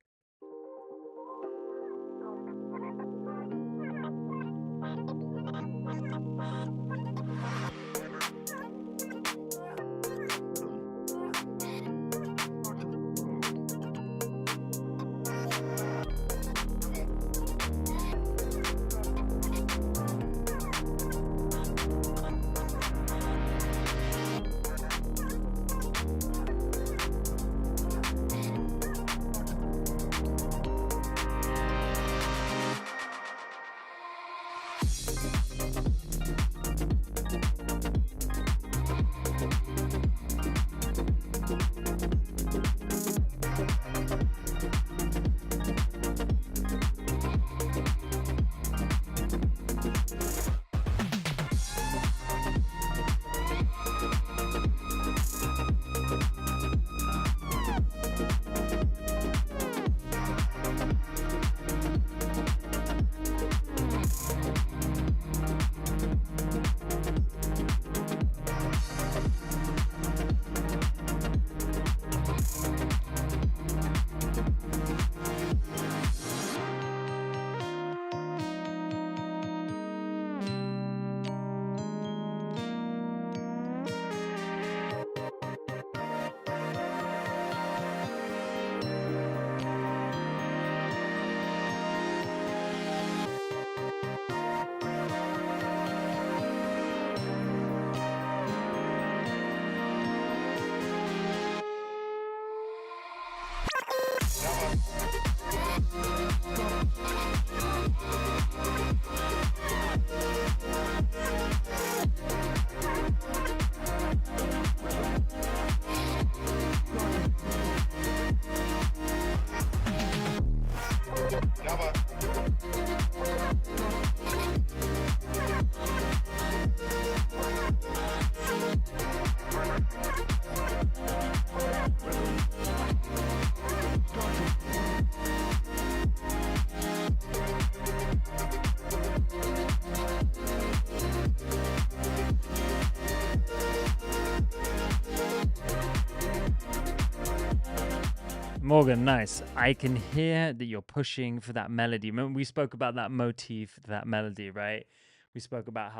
Morgan, nice. I can hear that you're pushing for that melody. Remember we spoke about that motif, that melody, right? We spoke about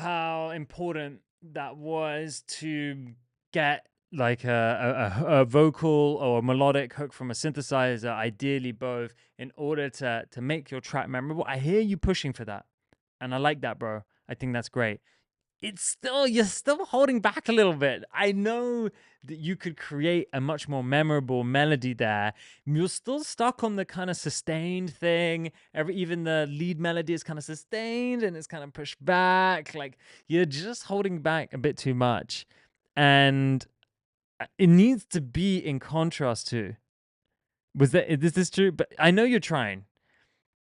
how important that was to get like a vocal or a melodic hook from a synthesizer, ideally both, in order to make your track memorable. I hear you pushing for that, and I like that, bro. I think that's great. You're still holding back a little bit. I know that you could create a much more memorable melody there. You're still stuck on the kind of sustained thing. Even the lead melody is kind of sustained and it's kind of pushed back. Like you're just holding back a bit too much. And it needs to be in contrast to. Is this true? But I know you're trying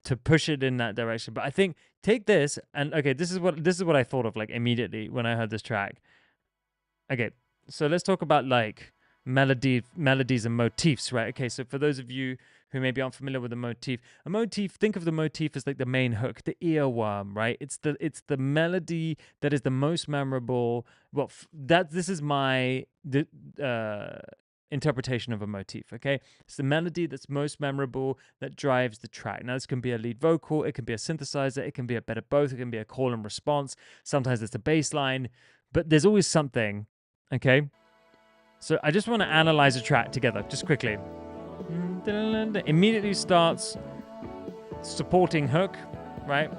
to push it in that direction. But I think take this and okay, this is what I thought of like immediately when I heard this track. Okay, so let's talk about like melodies and motifs, right? Okay, so for those of you who maybe aren't familiar with a motif, think of the motif as like the main hook, the earworm, right? It's the melody that is the most memorable. Well, this is my interpretation of a motif. Okay, it's the melody that's most memorable that drives the track. Now this can be a lead vocal, it can be a synthesizer, it can be a bit of both, it can be a call and response, sometimes it's a bass line, but there's always something. Okay, so I just want to analyze a track together just quickly. Immediately starts supporting hook, right?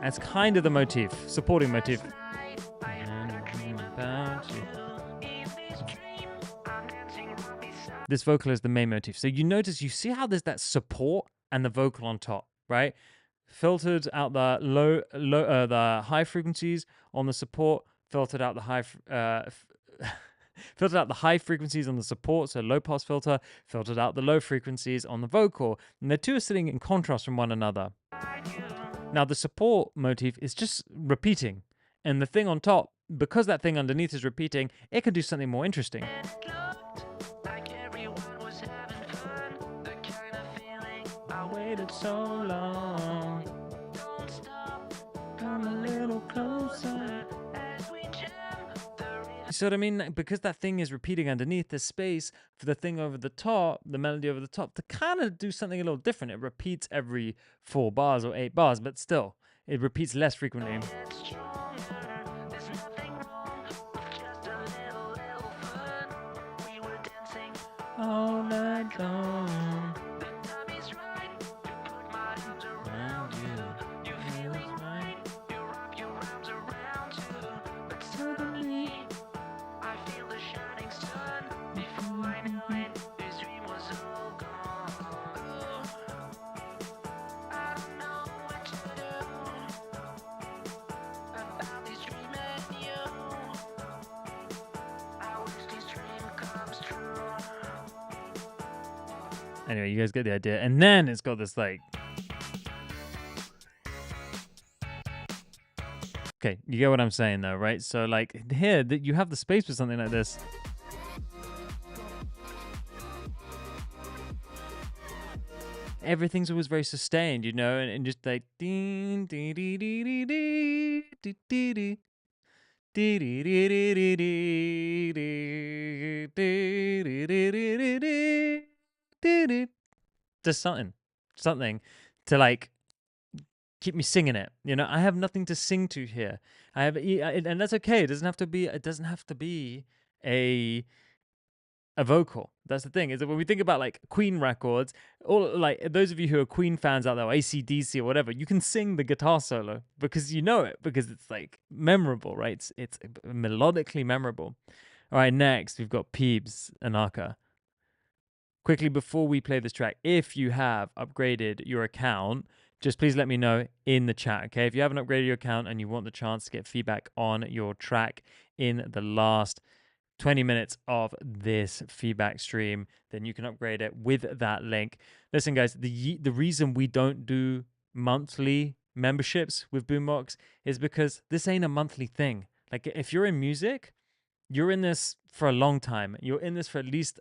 That's kind of the motif, supporting motif. This vocal is the main motif. So you see how there's that support and the vocal on top, right? Filtered out the the high frequencies on the support, filtered out the filtered out the high frequencies on the support, so low pass filter, filtered out the low frequencies on the vocal. And the two are sitting in contrast from one another. Now, the support motif is just repeating. And the thing on top, because that thing underneath is repeating, it can do something more interesting. I waited so long. Don't stop, come a little closer as we jam. You see what I mean? Because that thing is repeating underneath, there's space for the thing over the top, the melody over the top, to kind of do something a little different. It repeats every 4 bars or 8 bars, but still, it repeats less frequently. All night long. Anyway, you guys get the idea. And then it's got this like... Okay, you get what I'm saying though, right? So like here, you have the space for something like this. Everything's always very sustained, you know, and just like... Just something to like keep me singing it. You know, I have nothing to sing to here. And that's okay. It doesn't have to be a vocal. That's the thing, is that when we think about like Queen records, or like those of you who are Queen fans out there, or AC/DC or whatever, you can sing the guitar solo because you know it, because it's like memorable, right? It's melodically memorable. All right, next we've got Peebs and Aka. Quickly before we play this track, if you have upgraded your account just please let me know in the chat, okay? If you haven't upgraded your account and you want the chance to get feedback on your track in the last 20 minutes of this feedback stream, then you can upgrade it with that link. Listen, guys, the reason we don't do monthly memberships with Boombox is because this ain't a monthly thing. Like, if you're in music, you're in this for a long time. You're in this for at least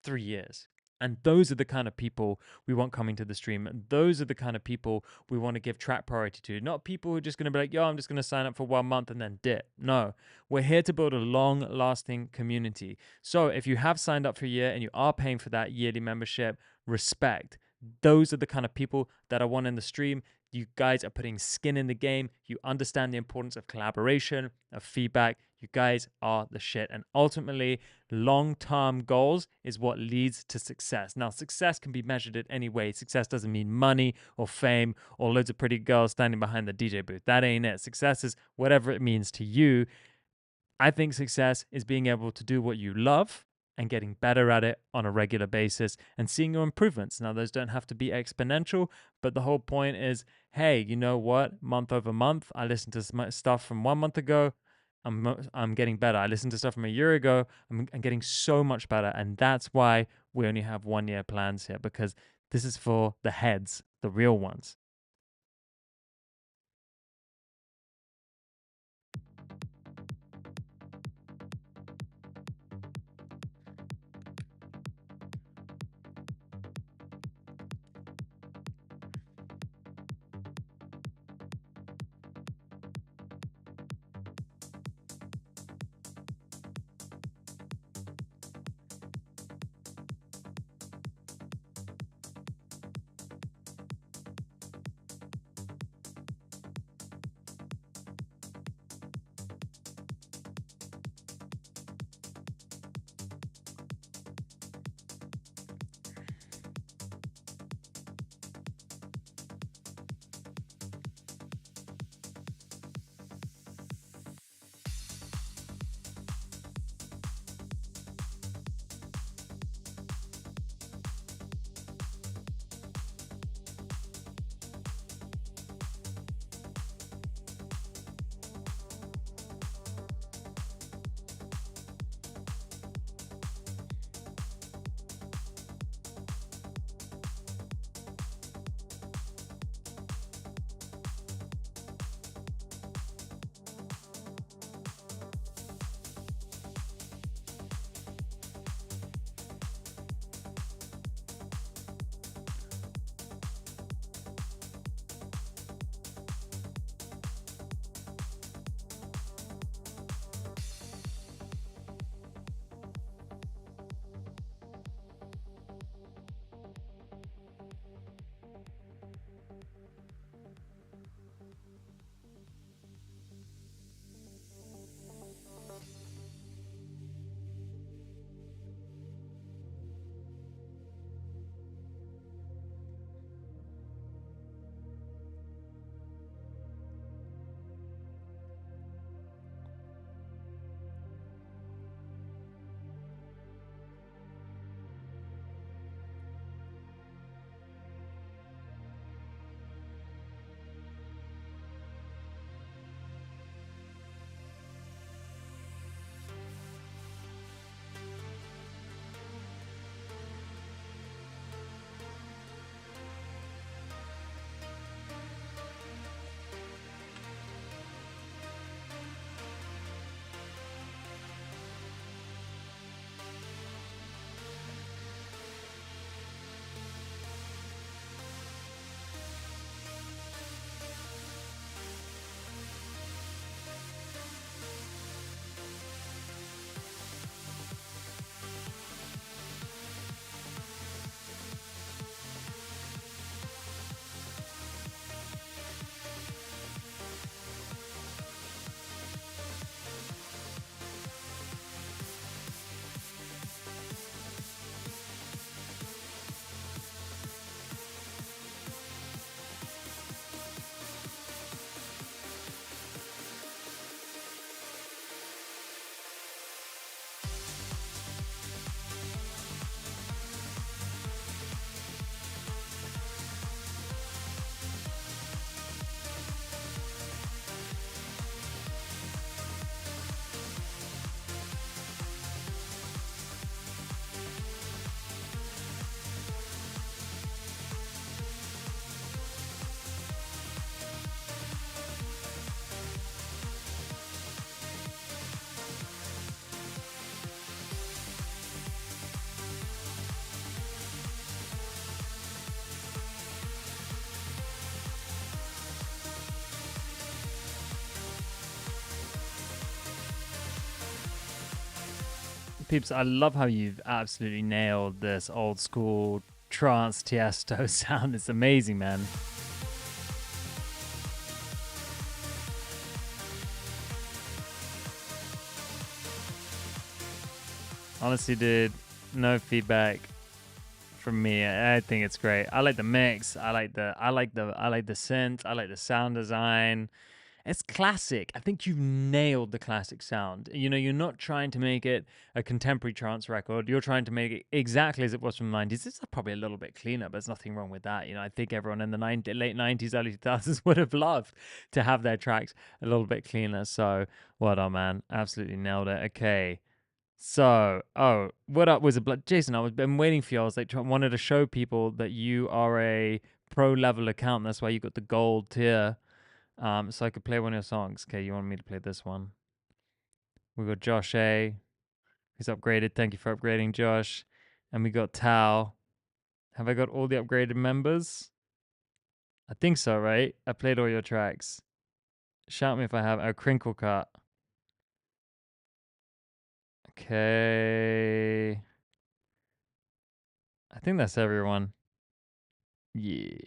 3 years. And those are the kind of people we want coming to the stream. Those are the kind of people we want to give track priority to. Not people who are just going to be like, yo, I'm just going to sign up for 1 month and then dip. No, we're here to build a long lasting community. So if you have signed up for a year and you are paying for that yearly membership, respect. Those are the kind of people that I want in the stream. You guys are putting skin in the game. You understand the importance of collaboration, of feedback. You guys are the shit. And ultimately, long-term goals is what leads to success. Now, success can be measured in any way. Success doesn't mean money or fame or loads of pretty girls standing behind the DJ booth. That ain't it. Success is whatever it means to you. I think success is being able to do what you love and getting better at it on a regular basis and seeing your improvements. Now, those don't have to be exponential, but the whole point is, hey, you know what? Month over month, I listened to stuff from 1 month ago. I'm getting better. I listened to stuff from a year ago. I'm getting so much better. And that's why we only have 1 year plans here, because this is for the heads, the real ones. Peeps, I love how you've absolutely nailed this old school trance Tiesto sound. It's amazing, man. Honestly, dude, no feedback from me. I think it's great. I like the mix. I like the synth. I like the sound design. It's classic. I think you've nailed the classic sound. You know, you're not trying to make it a contemporary trance record. You're trying to make it exactly as it was from the 90s. It's probably a little bit cleaner, but there's nothing wrong with that. You know, I think everyone in the late 90s, early 2000s would have loved to have their tracks a little bit cleaner. So, well done, man. Absolutely nailed it. Okay. So, what up, Wizard Blood? Jason, I've been waiting for you. I was like, wanted to show people that you are a pro level account. That's why you got the gold tier. So I could play one of your songs. Okay, you want me to play this one? We got Josh A, who's upgraded. Thank you for upgrading, Josh. And we got Tao. Have I got all the upgraded members? I think so, right? I played all your tracks. Shout me if I have. Oh, Crinkle Cut. Okay. I think that's everyone. Yeah.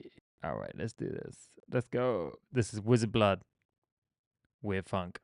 All right, let's do this. Let's go. This is Wizard Blood. Weird Funk.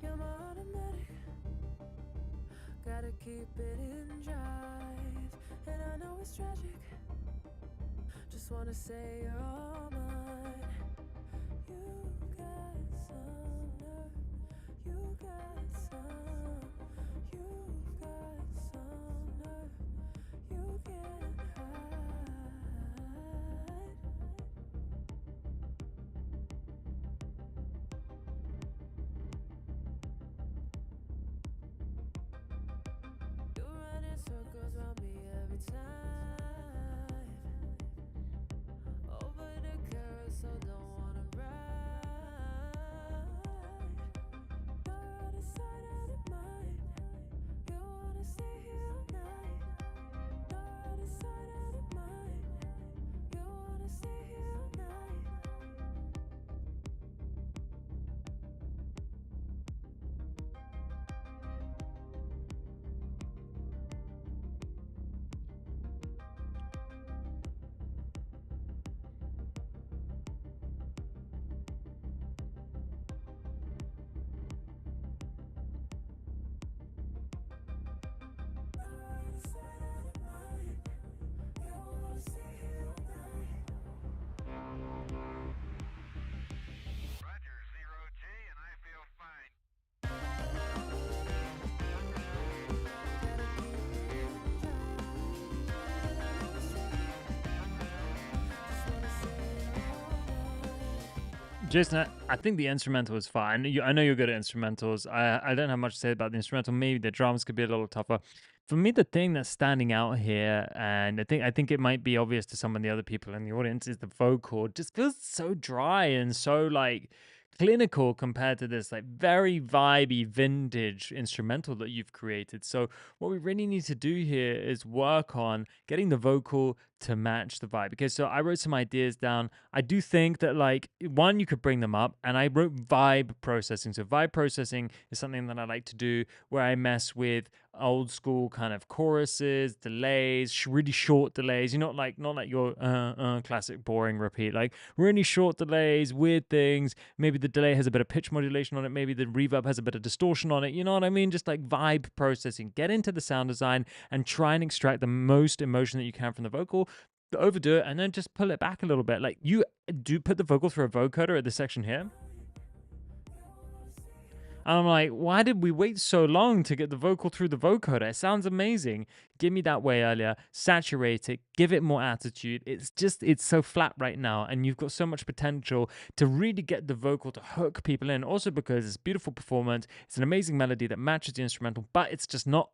You're my automatic. Gotta keep it in drive. And I know it's tragic. Just wanna say you're all mine. You got some nerve. You got some. You got some nerve. You can't hide. You run in circles around me every time. Over the carousel, don't wanna ride. You're out of Jason, I think the instrumental is fine. I know you're good at instrumentals. I don't have much to say about the instrumental. Maybe the drums could be a little tougher. For me, the thing that's standing out here, and I think it might be obvious to some of the other people in the audience, is the vocal. It just feels so dry and so like clinical compared to this like very vibey vintage instrumental that you've created. So what we really need to do here is work on getting the vocal to match the vibe. Okay, so I wrote some ideas down. I do think that like one, you could bring them up, and I wrote vibe processing. So vibe processing is something that I like to do where I mess with old school kind of choruses, delays, really short delays. Not like your classic boring repeat, like really short delays, weird things. Maybe the delay has a bit of pitch modulation on it. Maybe the reverb has a bit of distortion on it. You know what I mean? Just like vibe processing. Get into the sound design and try and extract the most emotion that you can from the vocal. Overdo it and then just pull it back a little bit. Like you do put the vocal through a vocoder at this section here. And I'm like, why did we wait so long to get the vocal through the vocoder? It sounds amazing. Give me that way earlier. Saturate it. Give it more attitude. It's so flat right now. And you've got so much potential to really get the vocal to hook people in. Also because it's a beautiful performance. It's an amazing melody that matches the instrumental, but it's just not,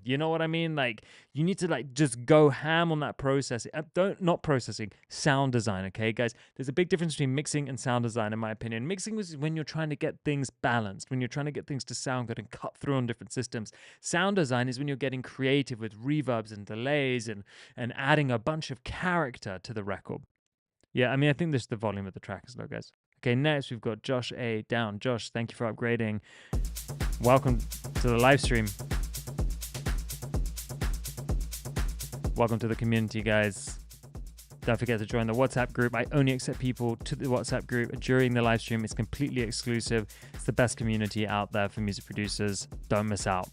you know what I mean? Like you need to like just go ham on that processing. Not processing, sound design. Okay, guys, there's a big difference between mixing and sound design, in my opinion. Mixing is when you're trying to get things balanced, when you're trying to get things to sound good and cut through on different systems. Sound design is when you're getting creative with reverbs and delays and adding a bunch of character to the record. Yeah, I mean, I think this is the volume of the track is low, guys. Okay, next we've got Josh A down. Josh, thank you for upgrading. Welcome to the live stream. Welcome to the community, guys. Don't forget to join the WhatsApp group. I only accept people to the WhatsApp group during the live stream. It's completely exclusive. It's the best community out there for music producers. Don't miss out.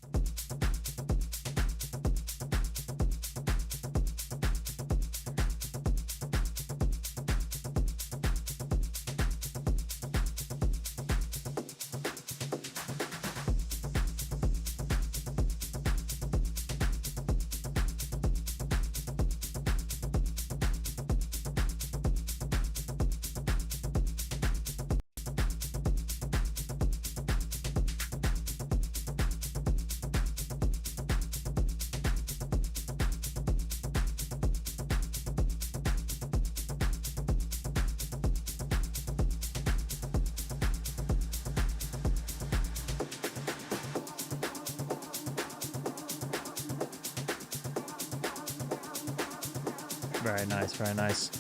Very nice, very nice.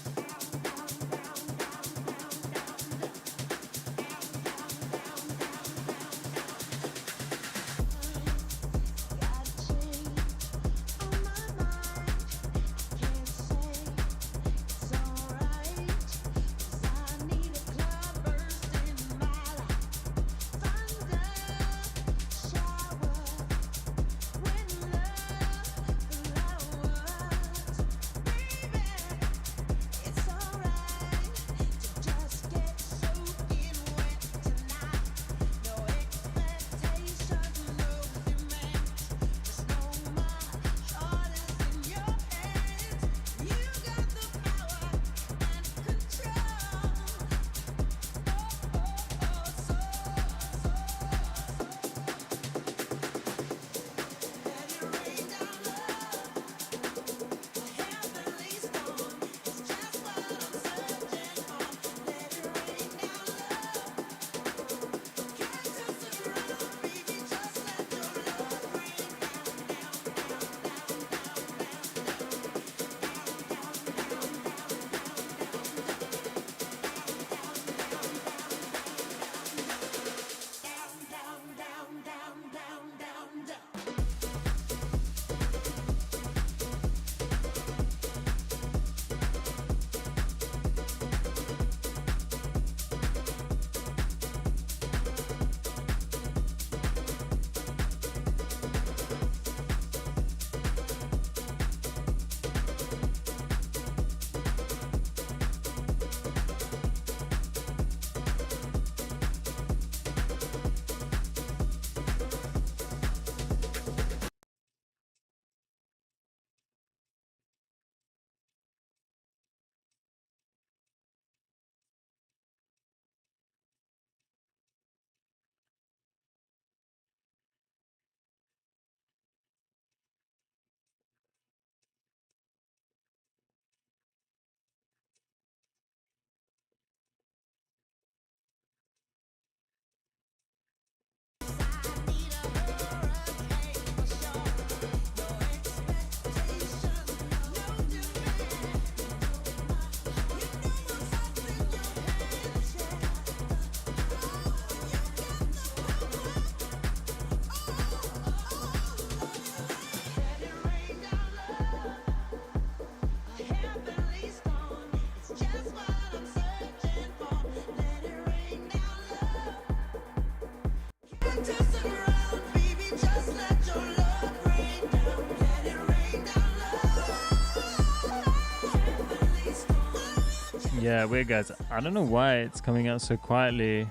Yeah, weird guys. I don't know why it's coming out so quietly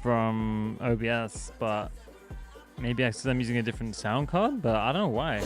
from OBS, but maybe because I'm using a different sound card, but I don't know why.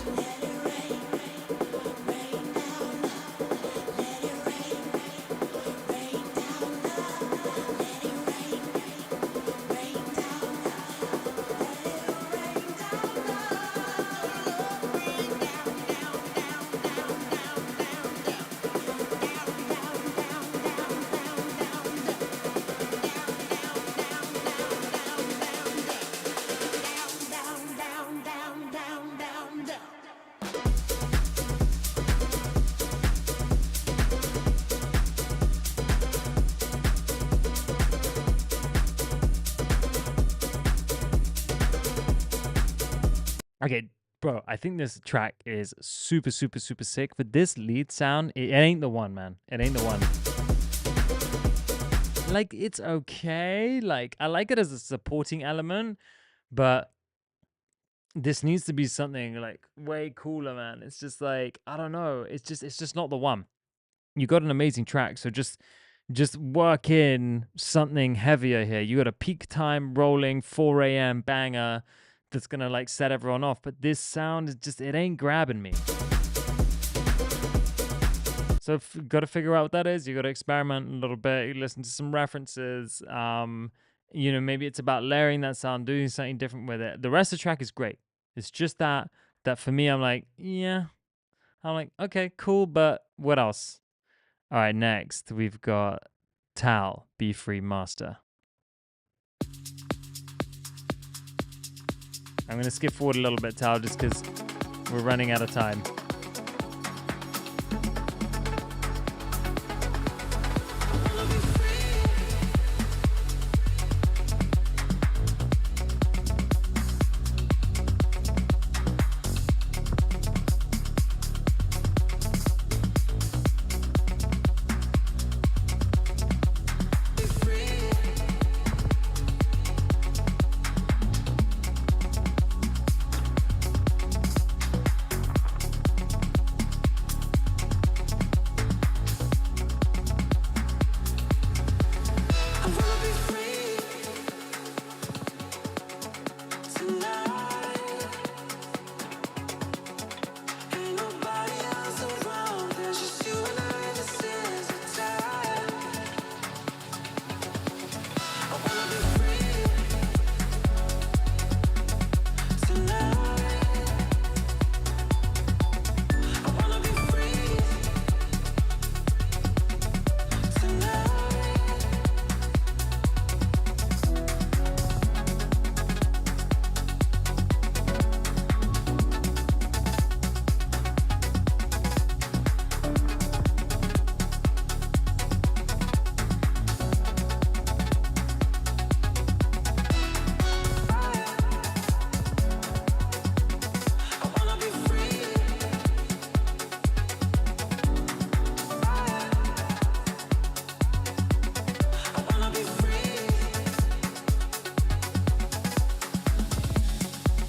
Okay, bro, I think this track is super, super, super sick. But this lead sound, it ain't the one, man. It ain't the one. Like, it's okay. Like, I like it as a supporting element, but this needs to be something like way cooler, man. It's just like, I don't know. It's just not the one. You got an amazing track, so just work in something heavier here. You got a peak time rolling 4 a.m. banger that's gonna like set everyone off, but this sound is just, it ain't grabbing me. So got to figure out what that is. You got to experiment a little bit. You listen to some references. You know, maybe it's about layering that sound, doing something different with it. The rest of the track is great. It's just that for me, I'm like, yeah. I'm like, okay, cool, but what else? All right, next we've got Tal, Be Free Master. I'm going to skip forward a little bit, Tal, just because we're running out of time.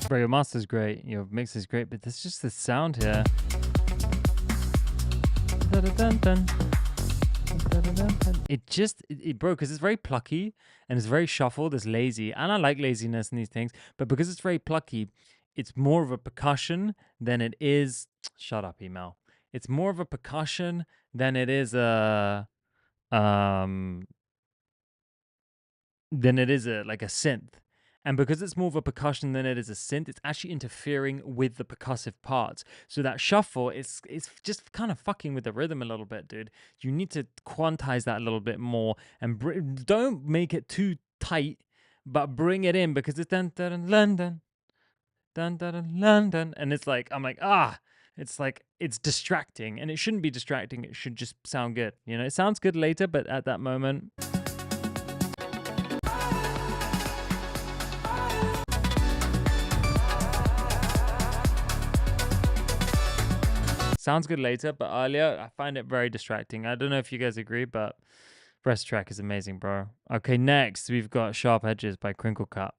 Bro, your master's great, your mix is great, but there's just the sound here. It just, bro, because it's very plucky and it's very shuffled, it's lazy, and I like laziness in these things, but because it's very plucky, it's more of a percussion than it is. Shut up, email. It's more of a percussion than it is a like a synth. And because it's more of a percussion than it is a synth, it's actually interfering with the percussive parts. So that shuffle is just kind of fucking with the rhythm a little bit, dude. You need to quantize that a little bit more and don't make it too tight, but bring it in because it's dun dun London, dun dun London, and it's like I'm like it's like it's distracting, and it shouldn't be distracting. It should just sound good. You know, it sounds good later, but at that moment. Sounds good later, but earlier I find it very distracting. I don't know if you guys agree, but rest track is amazing, bro. Okay, next we've got Sharp Edges by Crinkle Cut.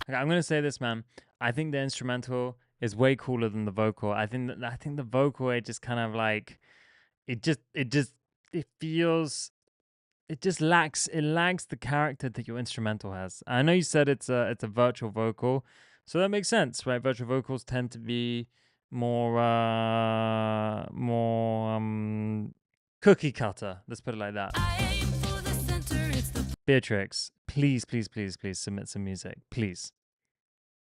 Okay, I'm gonna say this, man. I think the instrumental is way cooler than the vocal. I think the vocal, it just kind of like it feels, it just lacks the character that your instrumental has. I know you said it's a virtual vocal, so that makes sense, right? Virtual vocals tend to be more cookie cutter. Let's put it like that. Beatrix, please, please, please, please submit some music, please.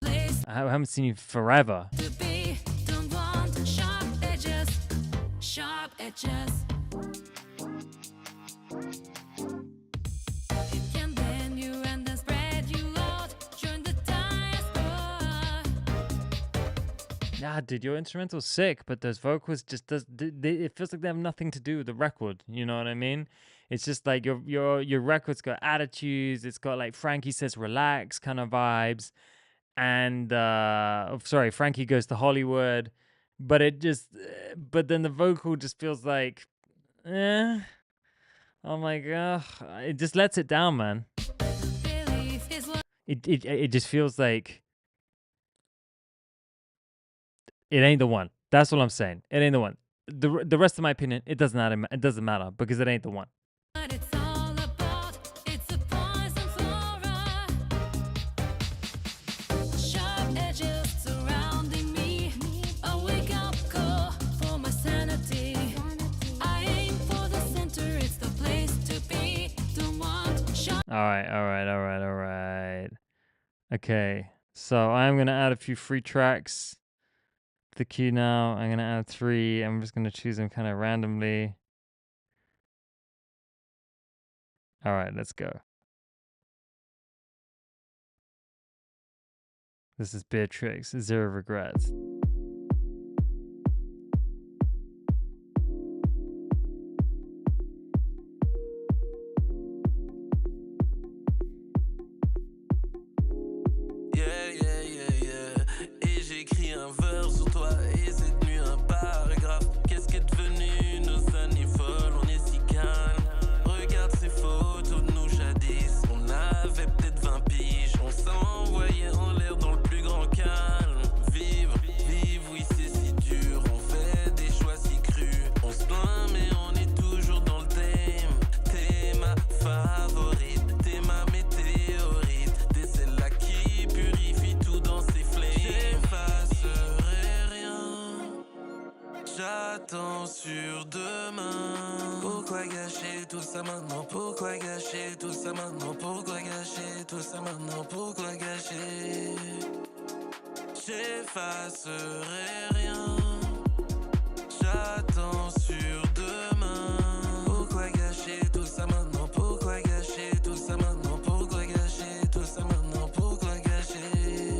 I haven't seen you forever. Sharp edges. It can bend you and then spread you out. Join the diaspora. Yeah, dude, your instrumental's sick, but those vocals just it feels like they have nothing to do with the record. You know what I mean? It's just like your record's got attitudes. It's got like Frankie Says Relax kind of vibes, and sorry, Frankie Goes to Hollywood, but it just but then the vocal just feels like eh. I'm like, it just lets it down, man. It just feels like it ain't the one. That's what I'm saying. It ain't the one. The rest of my opinion, it doesn't matter. It doesn't matter because it ain't the one. What it's all about, it's a poison flora. Sharp edges surrounding me. A wake up call for my sanity. I aim for the center, it's the place to be. Don't want sharp. All right. Okay, so I'm gonna add a few free tracks to the queue now. I'm gonna add 3. I'm just gonna choose them kind of randomly. All right, let's go. This is Beatrix, Zero Regrets. Et j'écris un vers sur toi et cette nuit un paragraphe. Qu'est-ce qui est devenu nos années folles? On est si calme. Regarde ces photos de nous jadis. On avait peut-être 20 piges. On s'envoyait en l'air dans le plus grand calme. Vivre, oui c'est si dur. On fait des choix si crus. On se plaint mais on est toujours dans le thème. T'es ma favorite, t'es ma météorite. T'es celle-là qui purifie tout dans ses flammes. J'effacerai rien. J'attends sur demain. Pourquoi gâcher tout ça maintenant? Pourquoi gâcher tout ça maintenant? Pourquoi gâcher tout ça maintenant? Pourquoi gâcher? J'effacerai rien. J'attends sur demain. Pourquoi gâcher tout ça maintenant? Pourquoi gâcher tout ça maintenant? Pourquoi gâcher tout ça maintenant? Pourquoi gâcher?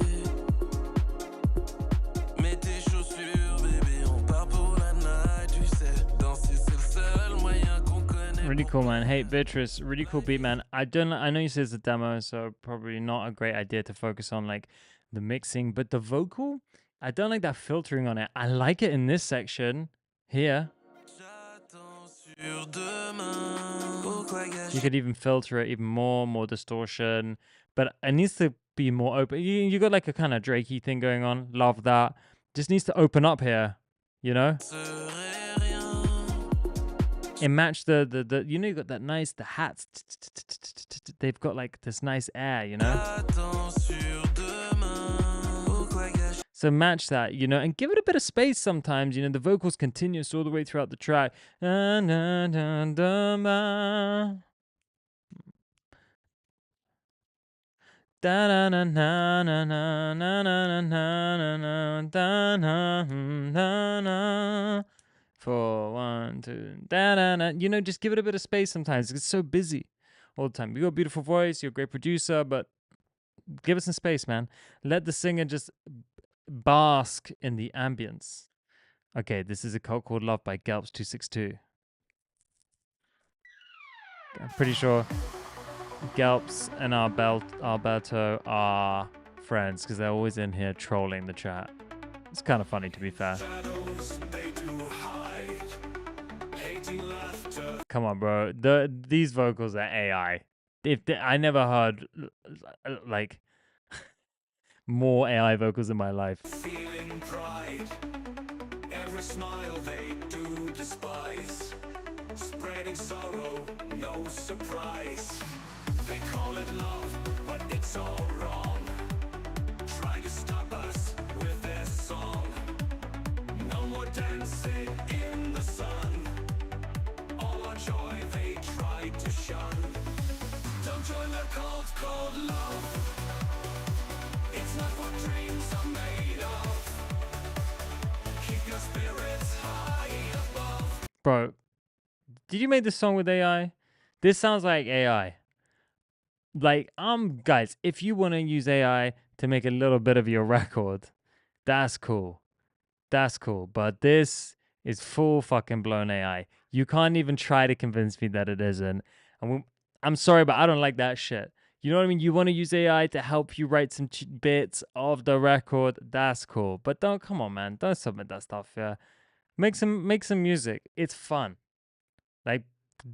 Mets tes chaussures, bébé, on part pour la night, tu sais. Danser, c'est le seul moyen qu'on connaît. Really cool, man. Hey, Beatrice, really cool beat, man. I know you said it's a demo, so probably not a great idea to focus on like the mixing, but the vocal, I don't like that filtering on it. I like it in this section here. You could even filter it even more distortion, but it needs to be more open. You got like a kind of Drakey thing going on. Love that. Just needs to open up here, you know? It matched the you know, you got that nice, the hats, they've got like this nice air, you know? So match that, you know, and give it a bit of space sometimes. You know, the vocals continuous all the way throughout the track. For 1, 2, you know, just give it a bit of space sometimes. It's so busy all the time. You got a beautiful voice, you're a great producer, but give it some space, man. Let the singer just bask in the ambience. Okay, this is a cult called Love by Gelps262. I'm pretty sure Gelps and Alberto are friends because they're always in here trolling the chat. It's kind of funny, to be fair. Come on, bro. These vocals are AI. I never heard like more AI vocals in my life. Feeling pride, every smile they do despise. Spreading sorrow, no surprise. They call it love, but it's all wrong. Trying to stop us with their song. No more dancing in the sun. All our joy they try to shun. Don't join the cult called love. It's not what dreams are made of. Keep your spirits high above. Bro, did you make this song with AI? This sounds like AI. Like, guys, if you want to use AI to make a little bit of your record, that's cool. That's cool. But this is full fucking blown AI. You can't even try to convince me that it isn't. And I'm sorry, but I don't like that shit. You know what I mean? You want to use AI to help you write some bits of the record. That's cool. But don't, come on, man. Don't submit that stuff. Yeah. Make some music. It's fun. Like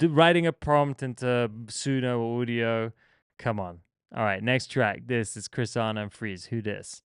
writing a prompt into Suno Audio. Come on. All right, next track. This is Chris Anna and Freeze. Who dis?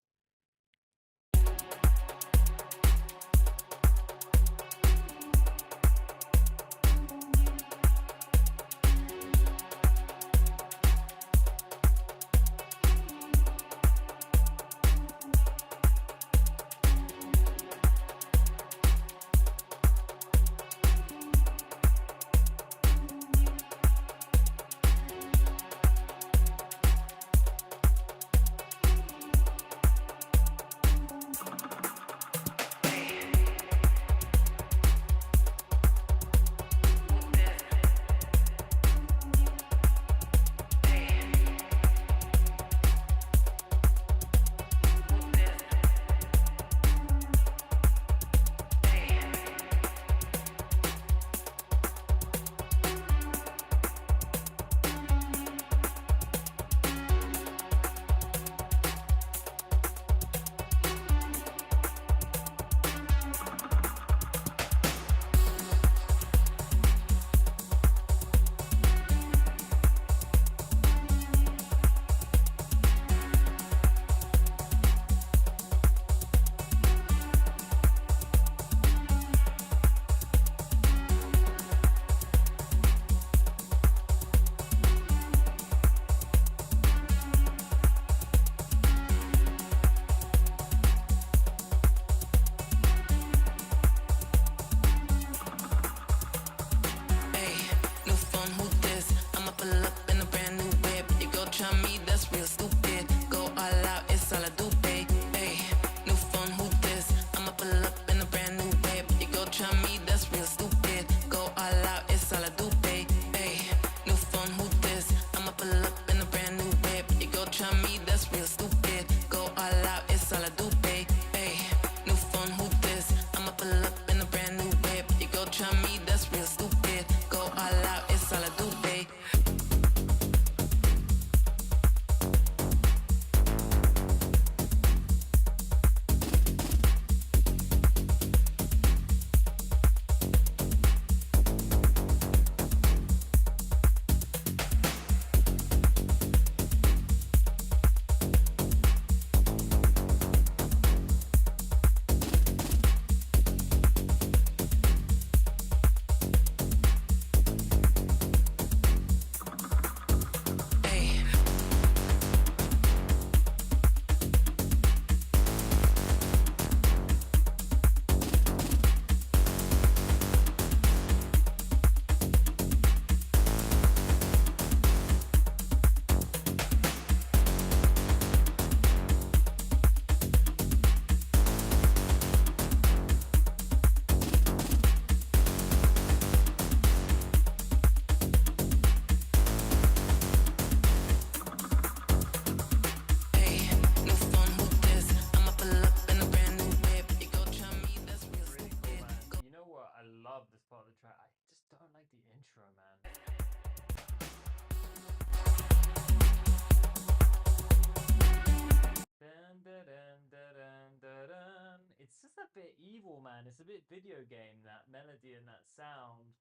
It's just a bit evil, man. It's a bit video game, that melody and that sound.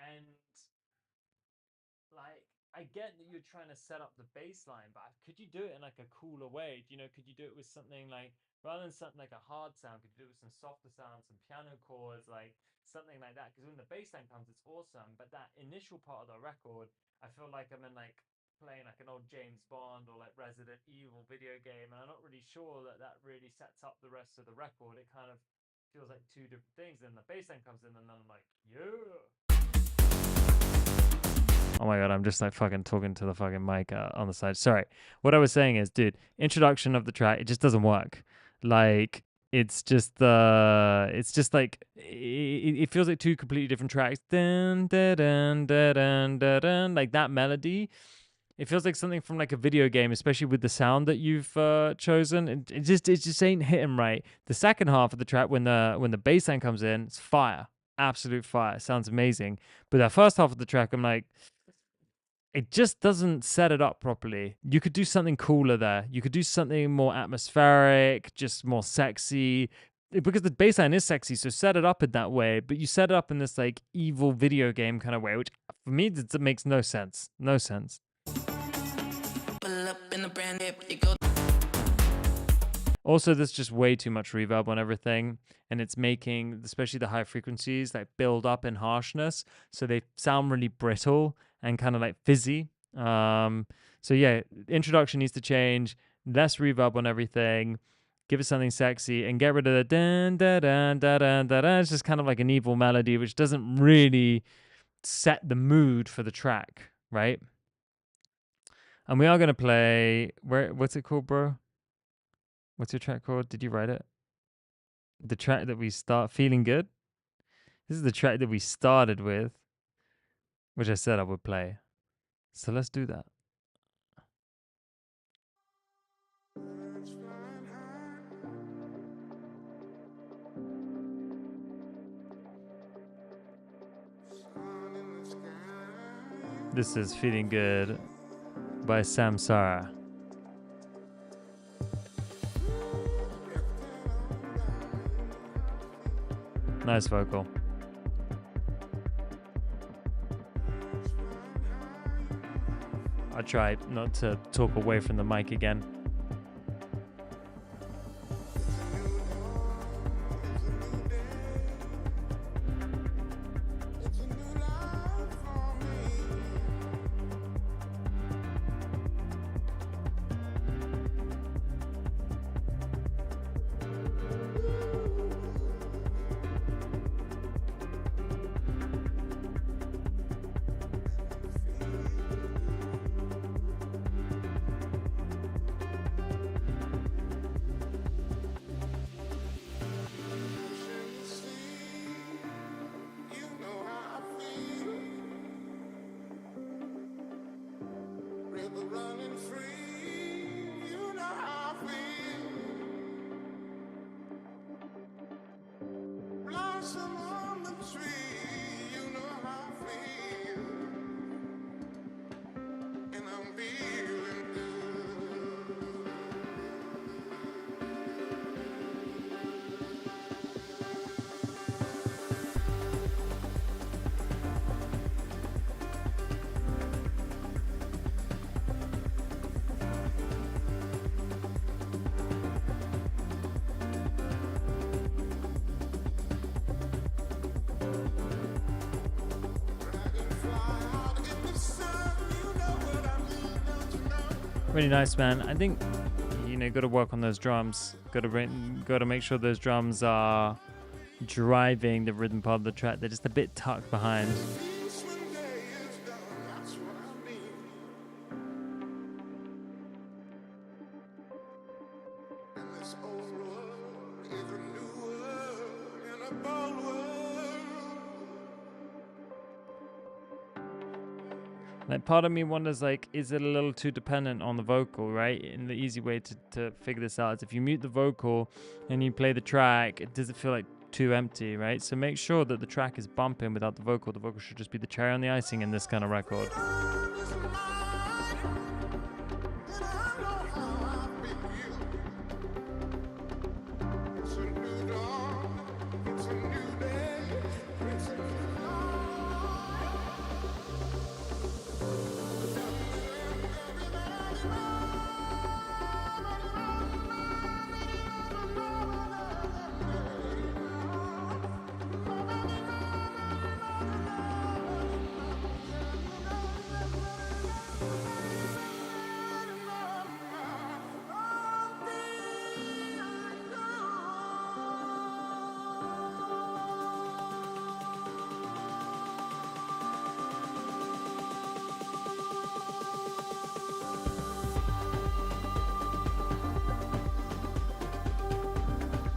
And like, I get that you're trying to set up the bass line, but could you do it in like a cooler way? You know, could you do it with something like, rather than something like a hard sound, could you do it with some softer sounds, some piano chords, like something like that? Because when the bass line comes, it's awesome. But that initial part of the record, I feel like I'm in like playing like an old James Bond or like Resident Evil video game, and I'm not really sure that that really sets up the rest of the record. It kind of feels like two different things. Then the bass line comes in, and then I'm like, yeah. Oh my god, I'm just like fucking talking to the fucking mic on the side. Sorry. What I was saying is, dude, introduction of the track, it just doesn't work. Like, it's just like it feels like two completely different tracks. Dun, dun, dun, dun, dun, dun, dun. Like that melody, it feels like something from like a video game, especially with the sound that you've chosen. It just ain't hitting right. The second half of the track, when the bass line comes in, it's fire, absolute fire. Sounds amazing. But that first half of the track, I'm like, it just doesn't set it up properly. You could do something cooler there. You could do something more atmospheric, just more sexy. Because the bassline is sexy, so set it up in that way. But you set it up in this like evil video game kind of way, which for me it makes no sense. No sense. Also, there's just way too much reverb on everything, and it's making, especially the high frequencies, like build up in harshness, so they sound really brittle and kind of like fizzy. So yeah, introduction needs to change, less reverb on everything, give it something sexy, and get rid of the dun da dun da dun da dun. It's just kind of like an evil melody, which doesn't really set the mood for the track, right? And we are gonna play what's it called, bro? What's your track called? Did you write it? The track that we start feeling good. This is the track that we started with, which I said I would play. So let's do that. This is Feeling Good by Samsara. Nice vocal. I tried not to talk away from the mic again. Really nice, man. I think, you know, got to work on those drums. Got to make sure those drums are driving the rhythm part of the track. They're just a bit tucked behind. Like, part of me wonders, like, is it a little too dependent on the vocal, right? And the easy way to figure this out is if you mute the vocal and you play the track, does it feel like too empty, right? So make sure that the track is bumping without the vocal. The vocal should just be the cherry on the icing in this kind of record.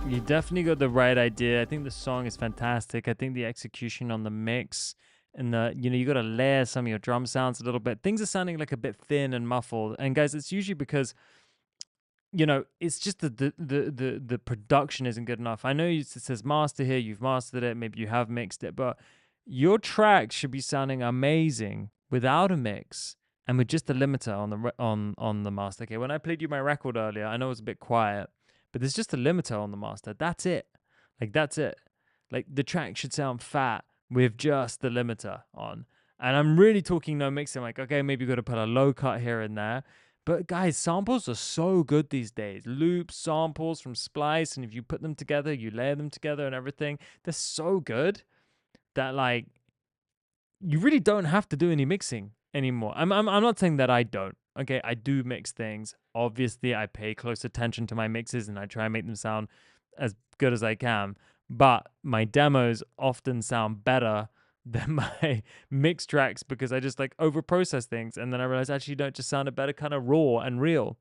You definitely got the right idea. I think the song is fantastic. I think the execution on the mix and you got to layer some of your drum sounds a little bit. Things are sounding like a bit thin and muffled. And guys, it's usually because it's just the production isn't good enough. I know it says master here, you've mastered it, maybe you have mixed it, but your track should be sounding amazing without a mix and with just a limiter on the on the master. Okay, when I played you my record earlier, I know it was a bit quiet, but there's just a limiter on the master. That's it. Like that's it. Like the track should sound fat with just the limiter on. And I'm really talking no mixing. Like, okay, maybe you got to put a low cut here and there. But guys, samples are so good these days. Loops, samples from Splice, and if you put them together, you layer them together and everything, they're so good that like you really don't have to do any mixing anymore. I'm not saying that I don't. Okay, I do mix things. Obviously, I pay close attention to my mixes and I try and make them sound as good as I can. But my demos often sound better than my mix tracks because I just like overprocess things and then I realize actually don't just sound better kind of raw and real.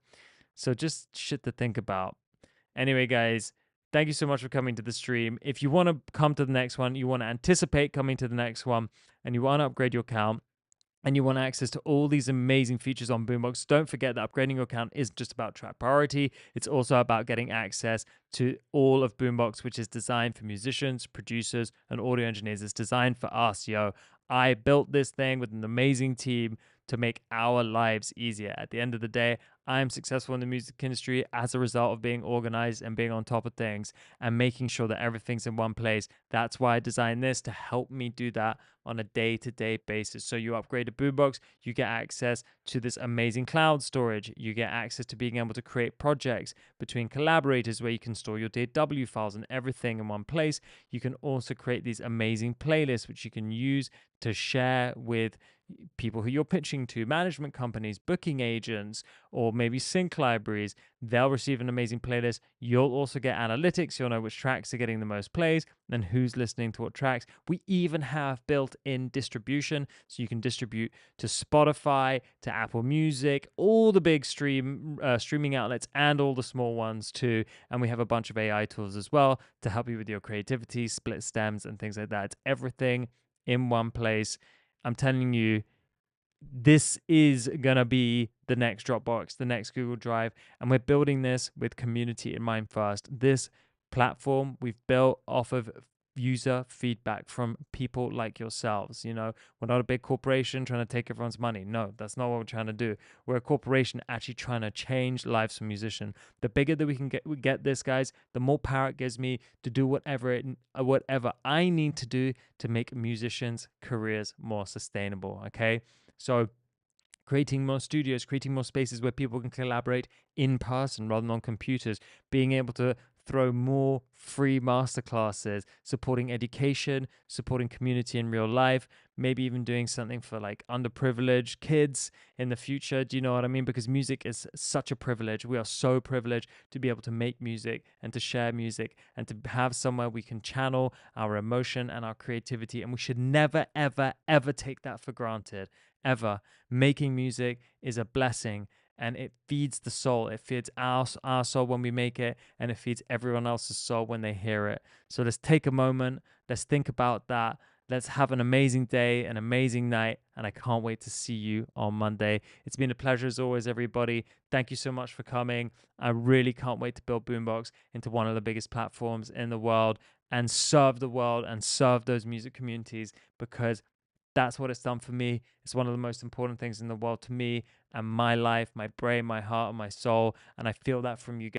So just shit to think about. Anyway, guys, thank you so much for coming to the stream. If you want to come to the next one, you want to anticipate coming to the next one, and you want to upgrade your account, and you want access to all these amazing features on Boombox, don't forget that upgrading your account isn't just about track priority. It's also about getting access to all of Boombox, which is designed for musicians, producers, and audio engineers. It's designed for us, yo. I built this thing with an amazing team to make our lives easier. At the end of the day, I am successful in the music industry as a result of being organized and being on top of things and making sure that everything's in one place. That's why I designed this to help me do that on a day-to-day basis. So you upgrade a Boombox, you get access to this amazing cloud storage. You get access to being able to create projects between collaborators where you can store your DAW files and everything in one place. You can also create these amazing playlists which you can use to share with people who you're pitching to, management companies, booking agents, or maybe sync libraries. They'll receive an amazing playlist. You'll also get analytics. You'll know which tracks are getting the most plays and who's listening to what tracks. We even have built-in distribution, so you can distribute to Spotify, to Apple Music, all the big streaming outlets, and all the small ones too. And we have a bunch of AI tools as well to help you with your creativity, split stems, and things like that. It's everything in one place. I'm telling you, this is going to be the next Dropbox, the next Google Drive, and we're building this with community in mind first. This platform we've built off of user feedback from people like yourselves. We're not a big corporation trying to take everyone's money. No, that's not what we're trying to do. We're a corporation actually trying to change lives for musicians. The bigger that we can get this, guys, the more power it gives me to do whatever I need to do to make musicians' careers more sustainable. Okay, so creating more studios, creating more spaces where people can collaborate in person rather than on computers, being able to throw more free masterclasses, supporting education, supporting community in real life, maybe even doing something for like underprivileged kids in the future. Do you know what I mean? Because music is such a privilege. We are so privileged to be able to make music and to share music and to have somewhere we can channel our emotion and our creativity. And we should never, ever, ever take that for granted. Ever. Making music is a blessing and it feeds the soul. It feeds our soul when we make it, and it feeds everyone else's soul when they hear it. So let's take a moment. Let's think about that. Let's have an amazing day, an amazing night, and I can't wait to see you on Monday. It's been a pleasure as always, everybody. Thank you so much for coming. I really can't wait to build Boombox into one of the biggest platforms in the world and serve the world and serve those music communities, because that's what it's done for me. It's one of the most important things in the world to me and my life, my brain, my heart, and my soul. And I feel that from you guys.